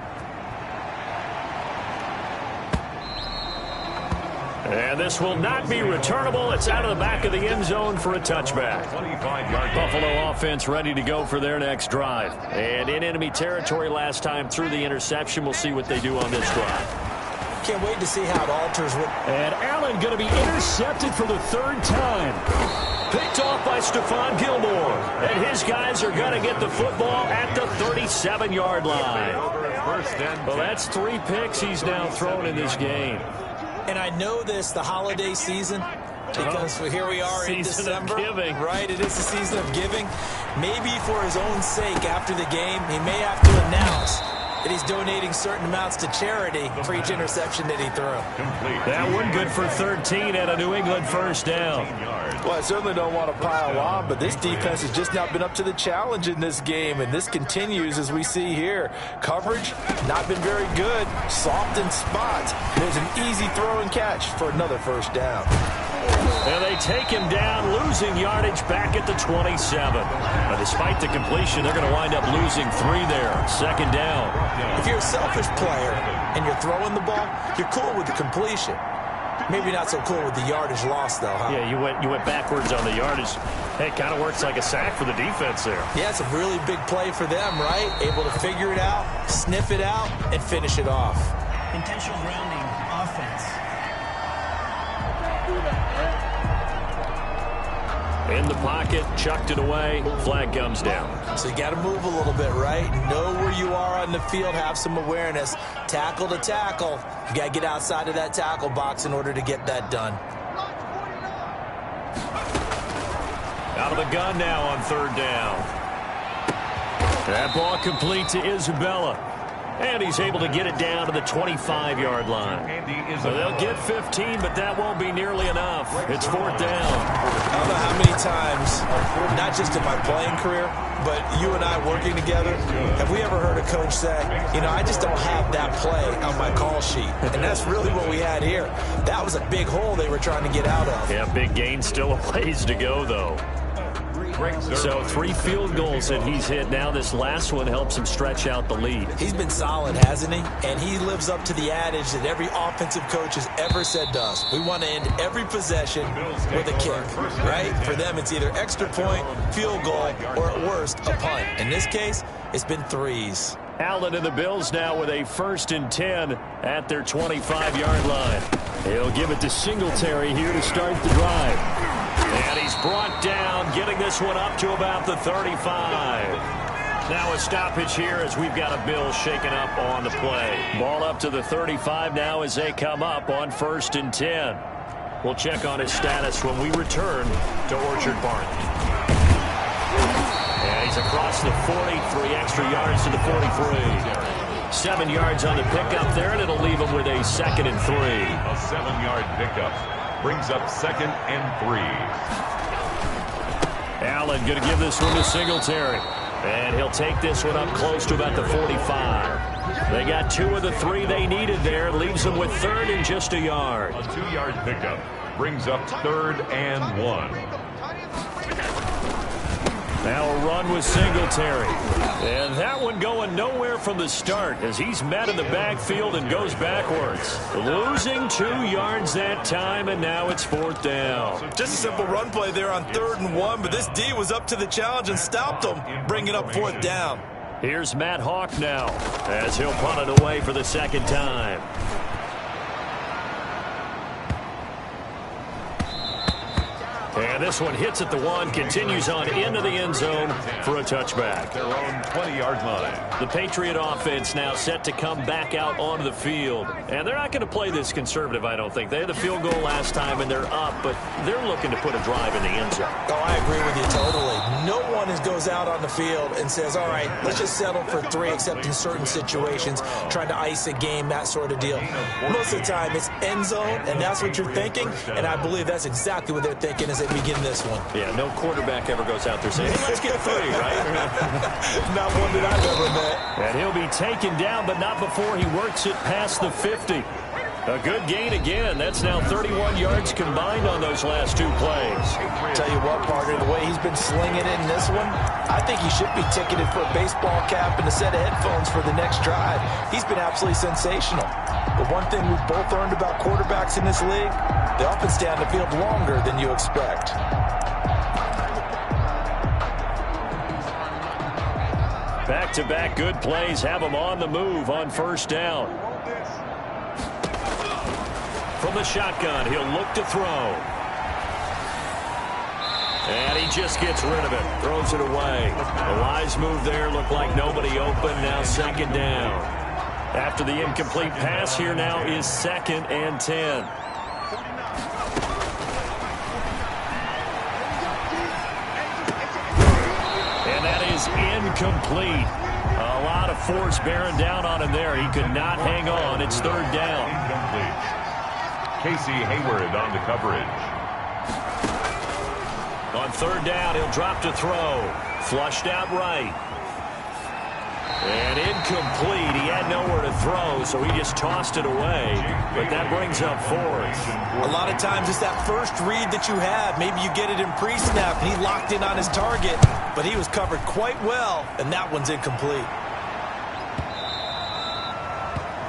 [SPEAKER 2] And this will not be returnable. It's out of the back of the end zone for a touchback.
[SPEAKER 1] 25-yard
[SPEAKER 2] Buffalo offense ready to go for their next drive. And in enemy territory last time through the interception. We'll see what they do on this drive.
[SPEAKER 3] Can't wait to see how it alters.
[SPEAKER 2] And Allen going to be intercepted for the 3rd time. Picked off by Stephon Gilmore. And his guys are going to get the football at the 37-yard line. Well, that's 3 picks he's now thrown in this game.
[SPEAKER 3] And I know this, the holiday season, because here we are in December.
[SPEAKER 2] Giving.
[SPEAKER 3] Right, it is the season of giving. Maybe for his own sake after the game, he may have to announce that he's donating certain amounts to charity for each interception that he threw.
[SPEAKER 2] That one good for 13 at a New England 1st down.
[SPEAKER 3] Well, I certainly don't want to pile on, but this defense has just not been up to the challenge in this game, and this continues as we see here. Coverage, not been very good. Soft in spots. There's an easy throw and catch for another 1st down.
[SPEAKER 2] And they take him down, losing yardage back at the 27. But despite the completion, they're going to wind up losing 3 there. 2nd down.
[SPEAKER 3] If you're a selfish player and you're throwing the ball, you're cool with the completion. Maybe not so cool with the yardage loss, though, huh?
[SPEAKER 2] Yeah, you went backwards on the yardage. Hey, it kind of works like a sack for the defense there.
[SPEAKER 3] Yeah, it's a really big play for them, right? Able to figure it out, sniff it out, and finish it off.
[SPEAKER 6] Intentional grounding offense.
[SPEAKER 2] In the pocket, chucked it away, flag comes down.
[SPEAKER 3] So you got to move a little bit, right? Know where you are on the field, have some awareness. Tackle to tackle. You got to get outside of that tackle box in order to get that done.
[SPEAKER 2] Out of the gun now on 3rd down. That ball complete to Isabella. And he's able to get it down to the 25-yard line. So they'll get 15, but that won't be nearly enough. It's 4th down.
[SPEAKER 3] I don't know how many times, not just in my playing career, but you and I working together, have we ever heard a coach say, you know, I just don't have that play on my call sheet. And that's really what we had here. That was a big hole they were trying to get out of.
[SPEAKER 2] Yeah, big gain, still a ways to go, though. So 3 field goals that he's hit now. This last one helps him stretch out the lead.
[SPEAKER 3] He's been solid, hasn't he? And he lives up to the adage that every offensive coach has ever said to us. We want to end every possession with a kick, right? For them, it's either extra point, field goal, or at worst, a punt. In this case, it's been 3s.
[SPEAKER 2] Allen and the Bills now with a 1st and 10 at their 25-yard line. He'll give it to Singletary here to start the drive. And he's brought down, getting this one up to about the 35. Now a stoppage here as we've got a Bill shaken up on the play. Ball up to the 35 now as they come up on 1st and 10. We'll check on his status when we return to Orchard Park. And he's across the 40, 3 extra yards to the 43. 7 yards on the pickup there, and it'll leave him with a 2nd and 3.
[SPEAKER 1] A 7-yard pickup brings up 2nd and 3.
[SPEAKER 2] Allen going to give this one to Singletary. And he'll take this one up close to about the 45. They got 2 of the 3 they needed there. Leaves them with 3rd and just a yard.
[SPEAKER 1] A 2-yard pickup brings up 3rd and 1.
[SPEAKER 2] Now a run with Singletary. And that one going nowhere from the start as he's met in the backfield and goes backwards. Losing 2 yards that time, and now it's 4th down.
[SPEAKER 3] Just a simple run play there on 3rd and 1, but this D was up to the challenge and stopped them, bringing up 4th down.
[SPEAKER 2] Here's Matt Hawk now as he'll punt it away for the second time. And this one hits at the 1, continues on into the end zone for a touchback.
[SPEAKER 1] Their own 20-yard line.
[SPEAKER 2] The Patriot offense now set to come back out onto the field. And they're not going to play this conservative, I don't think. They had the field goal last time, and they're up, but they're looking to put a drive in the end zone.
[SPEAKER 3] Oh, I agree with you totally. No one goes out on the field and says, all right, let's just settle for 3, except in certain situations, trying to ice a game, that sort of deal. Most of the time, it's end zone, and that's what you're thinking, and I believe that's exactly what they're thinking as they begin this one.
[SPEAKER 2] Yeah, no quarterback ever goes out there saying, hey, let's get 3, right?
[SPEAKER 3] Not one that I've ever met.
[SPEAKER 2] And he'll be taken down, but not before he works it past the 50. A good gain again. That's now 31 yards combined on those last 2 plays.
[SPEAKER 3] Tell you what, partner, the way he's been slinging it in this one, I think he should be ticketed for a baseball cap and a set of headphones for the next drive. He's been absolutely sensational. But one thing we've both learned about quarterbacks in this league, they often stay on the field longer than you expect.
[SPEAKER 2] Back-to-back good plays have him on the move on first down. From the shotgun, he'll look to throw. And he just gets rid of it, throws it away. A wise move there, looked like nobody open, now second down. After the incomplete pass, here now is 2nd and 10. And that is incomplete. A lot of force bearing down on him there. He could not hang on. It's 3rd down.
[SPEAKER 1] Incomplete. Casey Hayward on the coverage.
[SPEAKER 2] On 3rd down, he'll drop to throw. Flushed out right. And incomplete. He had nowhere to throw, so he just tossed it away. But that brings up 4th.
[SPEAKER 3] A lot of times it's that first read that you have. Maybe you get it in pre-snap, and he locked in on his target. But he was covered quite well, and that one's incomplete.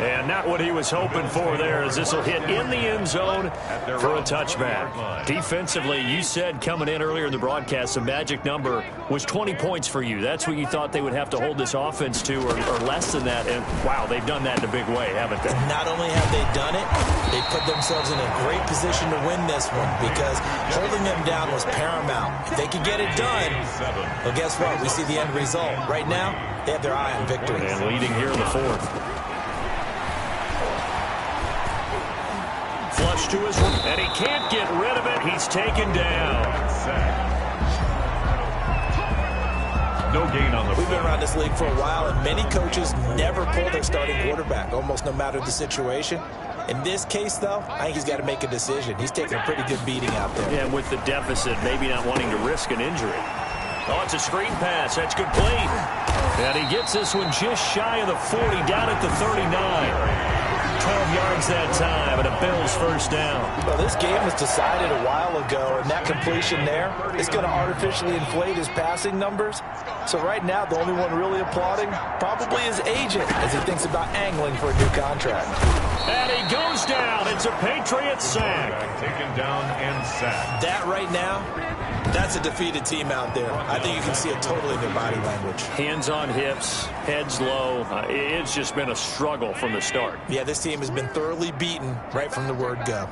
[SPEAKER 2] And not what he was hoping for there, as this will hit in the end zone for a touchback. Defensively, you said coming in earlier in the broadcast, the magic number was 20 points for you. That's what you thought they would have to hold this offense to, or less than that. And, wow, they've done that in a big way, haven't they?
[SPEAKER 3] Not only have they done it, they put themselves in a great position to win this one because holding them down was paramount. If they could get it done, well, guess what? We see the end result. Right now, they have their eye on victory.
[SPEAKER 2] And leading here in the 4th. Flush to his one, and he can't get rid of it. He's taken down.
[SPEAKER 1] No gain on the
[SPEAKER 3] We've been around this league for a while, and many coaches never pull their starting quarterback, almost no matter the situation. In this case, though, I think he's got to make a decision. He's taking a pretty good beating out there.
[SPEAKER 2] Yeah, with the deficit, maybe not wanting to risk an injury. Oh, it's a screen pass. That's complete. And he gets this one just shy of the 40, down at the 39. 12 yards that time, and a Bills first down.
[SPEAKER 3] Well, this game was decided a while ago, and that completion there is going to artificially inflate his passing numbers. So right now, the only one really applauding probably his agent as he thinks about angling for a new contract.
[SPEAKER 2] And he goes down. It's a Patriots sack.
[SPEAKER 1] Taken down and sacked.
[SPEAKER 3] That right now, that's a defeated team out there. I think you can see it totally in their body language.
[SPEAKER 2] Hands on hips, heads low. It's just been a struggle from the start.
[SPEAKER 3] Yeah, this team has been thoroughly beaten right from the word go.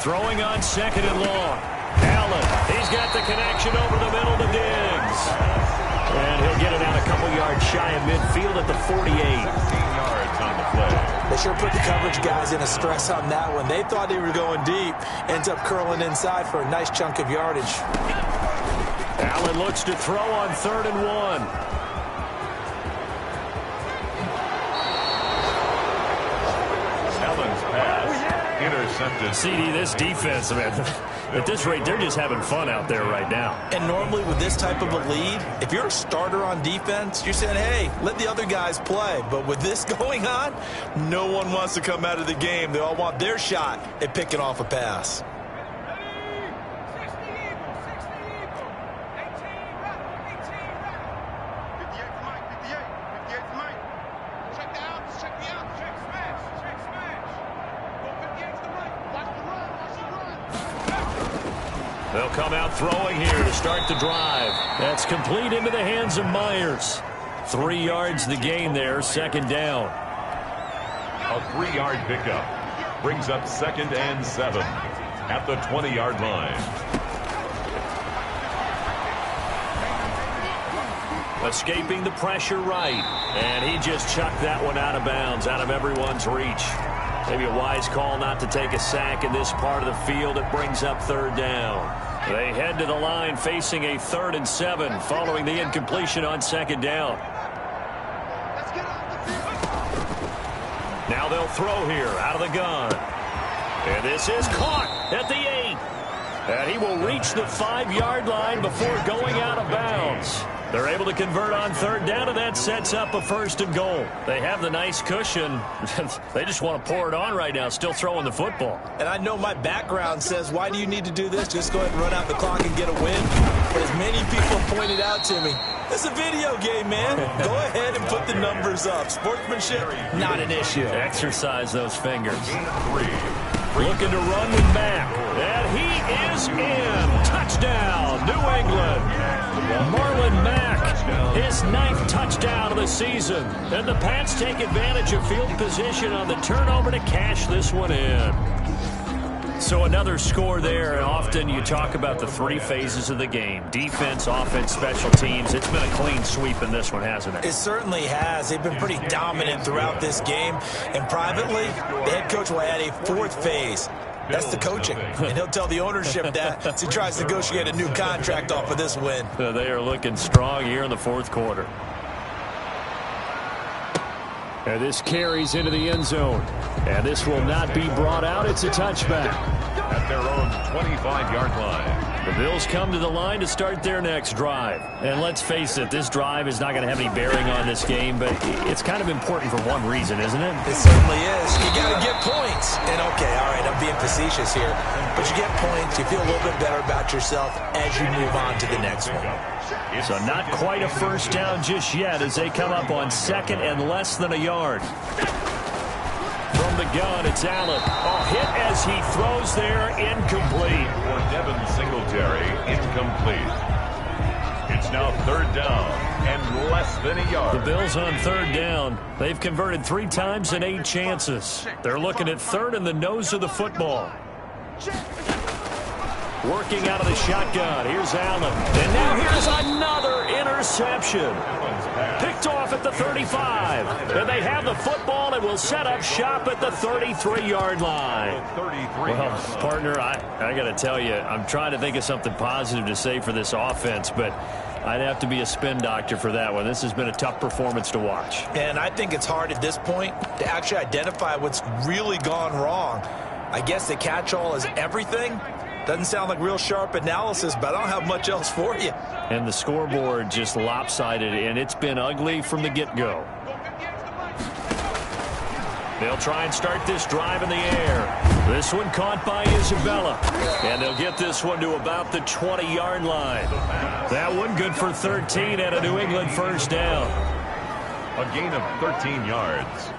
[SPEAKER 2] Throwing on 2nd and long. Allen, he's got the connection over the middle to Diggs. And he'll get it out a couple yards shy of midfield at the 48.
[SPEAKER 1] 15 yards on the play.
[SPEAKER 3] They sure put the coverage guys in a stress on that one. They thought they were going deep. Ends up curling inside for a nice chunk of yardage.
[SPEAKER 2] Allen looks to throw on 3rd and 1.
[SPEAKER 1] Intercepted.
[SPEAKER 2] CD, this defense, man, at this rate, they're just having fun out there right now.
[SPEAKER 3] And normally with this type of a lead, if you're a starter on defense, you're saying, hey, let the other guys play. But with this going on, no one wants to come out of the game. They all want their shot at picking off a pass.
[SPEAKER 2] They'll come out throwing here to start the drive. That's complete into the hands of Myers. 3 yards the gain there, second down.
[SPEAKER 1] A 3-yard pickup brings up 2nd and 7 at the 20-yard line.
[SPEAKER 2] Escaping the pressure right. And he just chucked that one out of bounds, out of everyone's reach. Maybe a wise call not to take a sack in this part of the field. It brings up third down. They head to the line facing a 3rd and 7 following the incompletion on second down. Now they'll throw here out of the gun. And this is caught at the 8. And he will reach the 5-yard line before going out of bounds. They're able to convert on third down, and that sets up a 1st and goal. They have the nice cushion. They just want to pour it on right now, still throwing the football.
[SPEAKER 3] And I know my background says, why do you need to do this? Just go ahead and run out the clock and get a win. But as many people pointed out to me, it's a video game, man. Go ahead and put the numbers up. Sportsmanship, not an issue.
[SPEAKER 2] Exercise those fingers. Looking to run with Mack. And he is in. Touchdown, New England. Marlon Mack, his 9th touchdown of the season. And the Pats take advantage of field position on the turnover to cash this one in. So another score there, and often you talk about the 3 phases of the game. Defense, offense, special teams. It's been a clean sweep in this one, hasn't it?
[SPEAKER 3] It certainly has. They've been pretty dominant throughout this game. And privately, the head coach will add a 4th phase. That's the coaching. And he'll tell the ownership that as he tries to negotiate a new contract off of this win.
[SPEAKER 2] They are looking strong here in the 4th quarter. And this carries into the end zone. And this will not be brought out. It's a touchback.
[SPEAKER 1] At their own 25-yard line.
[SPEAKER 2] The Bills come to the line to start their next drive. And let's face it, this drive is not going to have any bearing on this game, but it's kind of important for one reason, isn't it?
[SPEAKER 3] It certainly is. You got to get points. And okay, all right, I'm being facetious here, but you get points, you feel a little bit better about yourself as you move on to the next one.
[SPEAKER 2] So not quite a first down just yet as they come up on 2nd and less than a yard. From the gun, it's Allen. Hit as he throws there, incomplete.
[SPEAKER 1] For Devin Singletary, incomplete. It's now 3rd down and less than a yard.
[SPEAKER 2] The Bills on 3rd down. They've converted 3 times in 8 chances. They're looking at 3rd and the nose of the football. Working out of the shotgun. Here's Allen. And now here's another interception. Picked off at the 35. And they have the football and will set up shop at the 33-yard line. Well, partner, I got to tell you, I'm trying to think of something positive to say for this offense, but I'd have to be a spin doctor for that one. This has been a tough performance to watch.
[SPEAKER 3] And I think it's hard at this point to actually identify what's really gone wrong. I guess the catch-all is everything. Doesn't sound like real sharp analysis, but I don't have much else for you.
[SPEAKER 2] And the scoreboard just lopsided, and it's been ugly from the get-go. They'll try and start this drive in the air. This one caught by Isabella. And they'll get this one to about the 20-yard line. That one good for 13 and a New England first down.
[SPEAKER 1] A gain of 13 yards.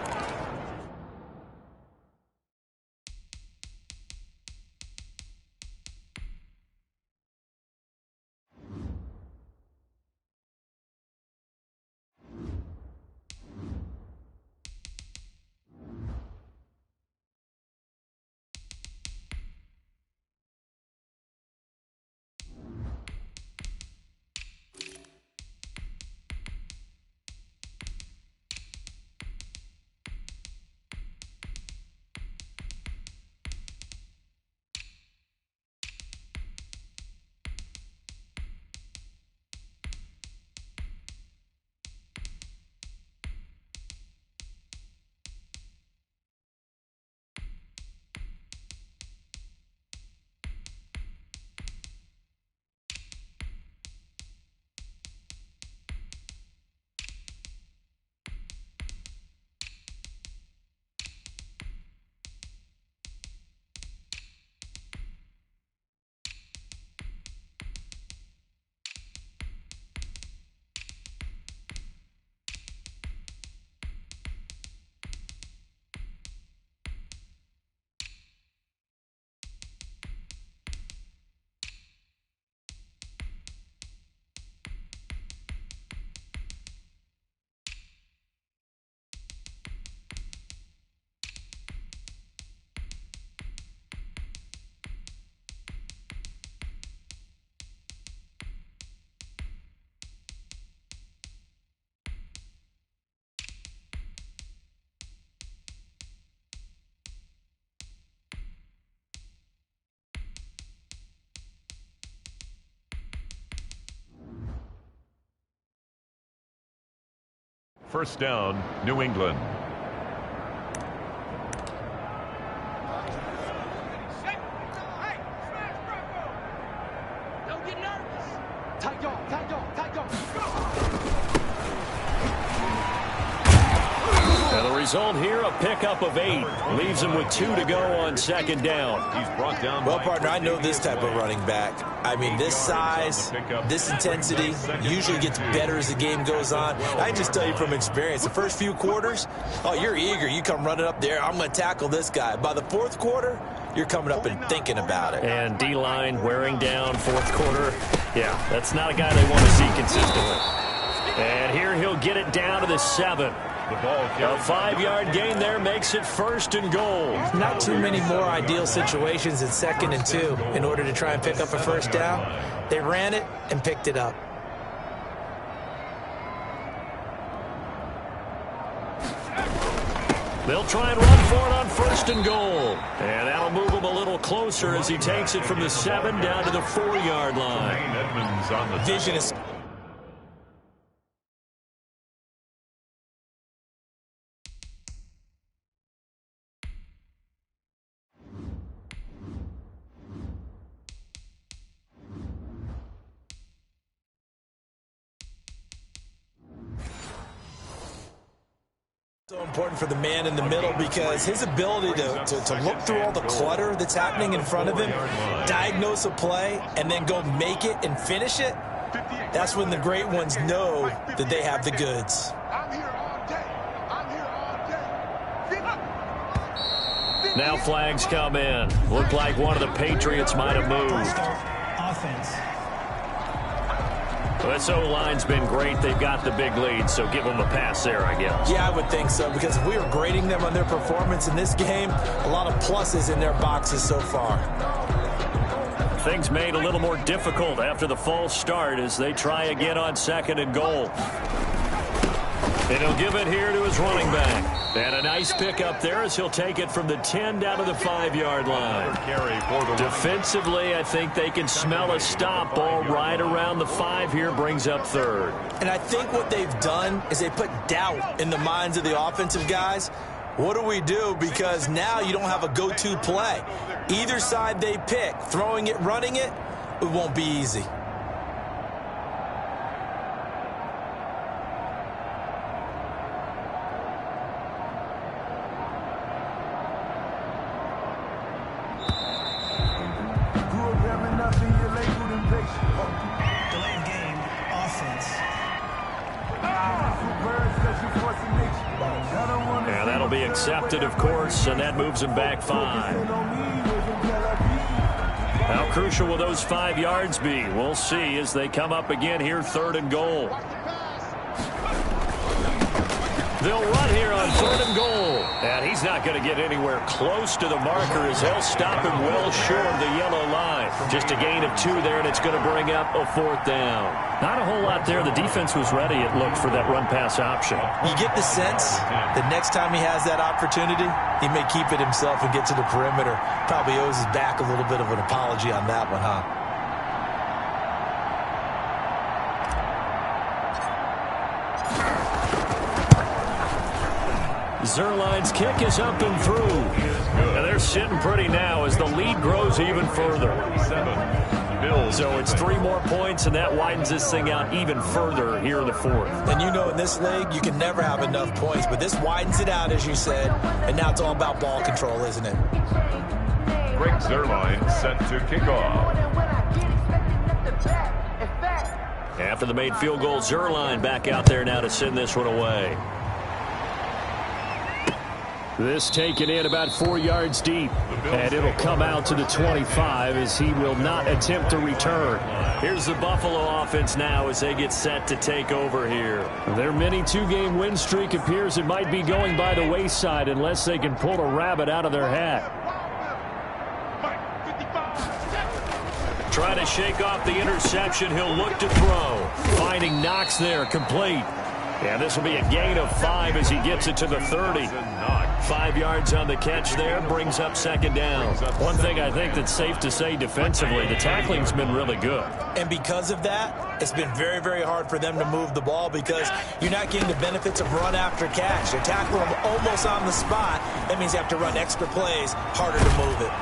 [SPEAKER 1] first down, New England.
[SPEAKER 2] Result here, a pickup of 8. Leaves him with 2 to go on second down.
[SPEAKER 1] He's brought down.
[SPEAKER 3] Well, partner, I know this type of running back. I mean, this size, this intensity usually gets better as the game goes on. I can just tell you from experience, the first few quarters, oh, you're eager. You come running up there, I'm going to tackle this guy. By the fourth quarter, you're coming up and thinking about it.
[SPEAKER 2] And D-line wearing down fourth quarter. Yeah, that's not a guy they want to see consistently. And here he'll get it down to the 7. A 5-yard gain there makes it first and goal.
[SPEAKER 3] Not too many more ideal situations in 2nd and 2 in order to try and pick up a first down. They ran it and picked it up.
[SPEAKER 2] They'll try and run for it on first and goal. And that'll move him a little closer as he takes it from the 7 down to the 4-yard line.
[SPEAKER 1] Edmonds on the
[SPEAKER 3] Vision is... so important for the man in the middle because his ability to look through all the clutter that's happening in front of him, diagnose a play, and then go make it and finish it, that's when the great ones know that they have the goods.
[SPEAKER 2] Now flags come in. Looked like one of the Patriots might have moved.
[SPEAKER 6] Offense.
[SPEAKER 2] This O-line's been great. They've got the big lead, so give them a pass there, I guess.
[SPEAKER 3] Yeah, I would think so, because if we were grading them on their performance in this game, a lot of pluses in their boxes so far.
[SPEAKER 2] Things made a little more difficult after the false start as they try again on 2nd and goal. And he'll give it here to his running back. And a nice pickup there as he'll take it from the 10 down to the 5-yard line. Defensively, I think they can smell a stop. Ball right around the 5 here, brings up 3rd.
[SPEAKER 3] And I think what they've done is they put doubt in the minds of the offensive guys. What do we do? Because now you don't have a go-to play. Either side they pick, throwing it, running it, it won't be easy.
[SPEAKER 2] And that'll be accepted, of course, and that moves him back 5. How crucial will those 5 yards be? We'll see as they come up again here, 3rd and goal. They'll run here on 3rd and goal. And he's not going to get anywhere close to the marker as they'll stop him well short of the yellow line. Just a gain of 2 there, and it's going to bring up a 4th down.
[SPEAKER 6] Not a whole lot there. The defense was ready, it looked, for that run-pass option.
[SPEAKER 3] You get the sense that next time he has that opportunity, he may keep it himself and get to the perimeter. Probably owes his back a little bit of an apology on that one, huh?
[SPEAKER 2] Zuerlein's kick is up and through. And they're sitting pretty now as the lead grows even further. So it's 3 more points, and that widens this thing out even further here in the 4th.
[SPEAKER 3] And you know in this league, you can never have enough points, but this widens it out, as you said, and now it's all about ball control, isn't it?
[SPEAKER 1] Greg Zuerlein set to kick off.
[SPEAKER 2] After the made field goal, Zuerlein back out there now to send this one away. This taken in about 4 yards deep, and it'll come out to the 25 as he will not attempt to return. Here's the Buffalo offense now as they get set to take over here. Their mini 2-game win streak appears it might be going by the wayside unless they can pull a rabbit out of their hat. Trying to shake off the interception, he'll look to throw. Finding Knox there, complete. And this will be a gain of 5 as he gets it to the 30. 5 yards on the catch there, brings up second down. One thing I think that's safe to say defensively, the tackling's been really good.
[SPEAKER 3] And because of that, it's been very, very hard for them to move the ball because you're not getting the benefits of run after catch. They tackle them almost on the spot. That means you have to run extra plays, harder to move it.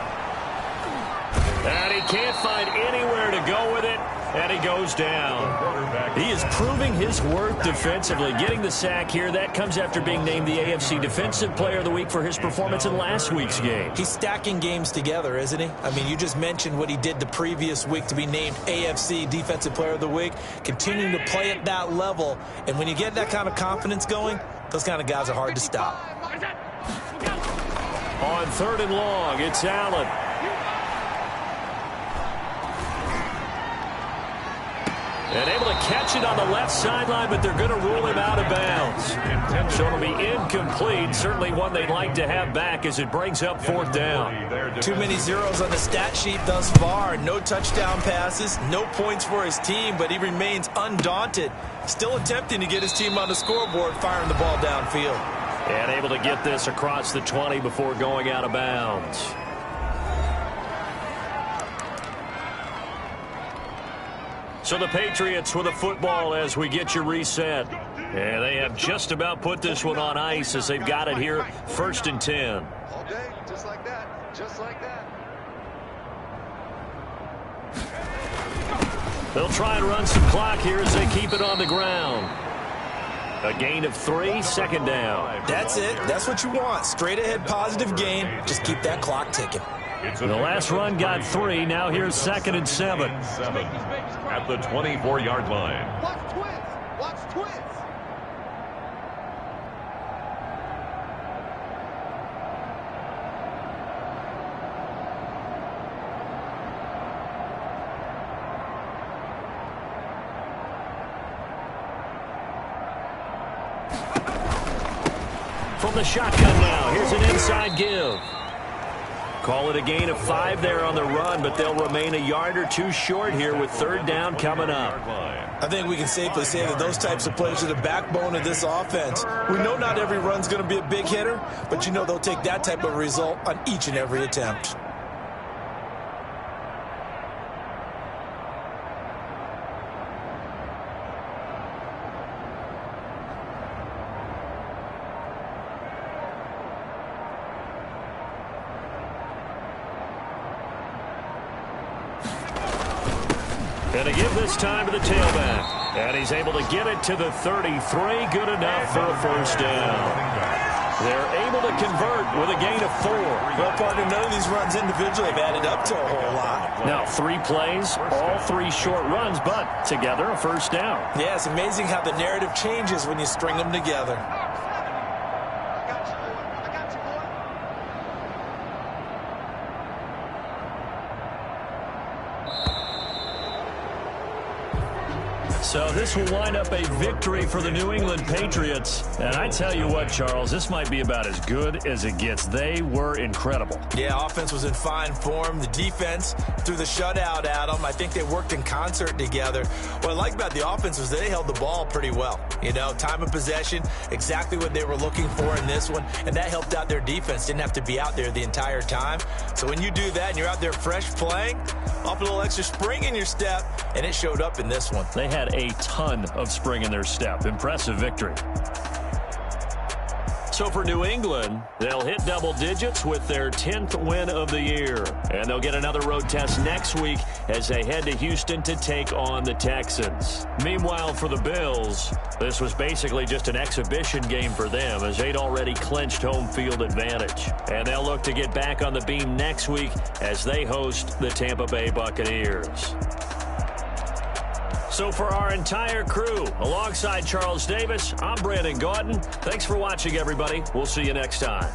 [SPEAKER 2] And he can't find anywhere to go with it, and he goes down. He is proving his worth defensively. Getting the sack here, that comes after being named the AFC Defensive Player of the Week for his performance in last week's game.
[SPEAKER 3] He's stacking games together, isn't he? I mean, you just mentioned what he did the previous week to be named AFC Defensive Player of the Week, continuing to play at that level. And when you get that kind of confidence going, those kind of guys are hard to stop.
[SPEAKER 2] On 3rd and long, it's Allen. And able to catch it on the left sideline, but they're going to rule him out of bounds. So it'll be incomplete. Certainly one they'd like to have back as it brings up 4th down.
[SPEAKER 3] Too many zeros on the stat sheet thus far. No touchdown passes, no points for his team, but he remains undaunted. Still attempting to get his team on the scoreboard, firing the ball downfield.
[SPEAKER 2] And able to get this across the 20 before going out of bounds. So the Patriots with a football as we get you reset. And they have just about put this one on ice as they've got it here, 1st and 10.
[SPEAKER 4] All day, just like that, just like that.
[SPEAKER 2] They'll try and run some clock here as they keep it on the ground. A gain of 3, 2nd down.
[SPEAKER 3] That's it. That's what you want. Straight ahead positive gain. Just keep that clock ticking.
[SPEAKER 2] The last run got 3. Now here's 2nd and 7.
[SPEAKER 1] At the 24-yard line.
[SPEAKER 4] Watch twins. Watch twins.
[SPEAKER 2] From the shotgun now, here's an inside give. Call it a gain of 5 there on the run, but they'll remain a yard or 2 short here with 3rd down coming up.
[SPEAKER 3] I think we can safely say that those types of plays are the backbone of this offense. We know not every run's going to be a big hitter, but you know they'll take that type of result on each and every attempt.
[SPEAKER 2] And to give this time to the tailback. And he's able to get it to the 33. Good enough for a 1st down. They're able to convert with a gain of 4.
[SPEAKER 3] Well, partner, none of these runs individually have added up to a whole lot.
[SPEAKER 2] Now 3 plays, all 3 short runs, but together a 1st down.
[SPEAKER 3] Yeah, it's amazing how the narrative changes when you string them together.
[SPEAKER 2] So this will wind up a victory for the New England Patriots. And I tell you what, Charles, this might be about as good as it gets. They were incredible.
[SPEAKER 3] Yeah, offense was in fine form. The defense threw the shutout at them. I think they worked in concert together. What I like about the offense was they held the ball pretty well. You know, time of possession, exactly what they were looking for in this one. And that helped out their defense. Didn't have to be out there the entire time. So when you do that and you're out there fresh playing, off a little extra spring in your step, and it showed up in this one.
[SPEAKER 2] They had a ton of spring in their step. Impressive victory. So for New England, they'll hit double digits with their 10th win of the year. And they'll get another road test next week as they head to Houston to take on the Texans. Meanwhile, for the Bills, this was basically just an exhibition game for them as they'd already clinched home field advantage. And they'll look to get back on the beam next week as they host the Tampa Bay Buccaneers. So for our entire crew, alongside Charles Davis, I'm Brandon Gaudin. Thanks for watching, everybody. We'll see you next time.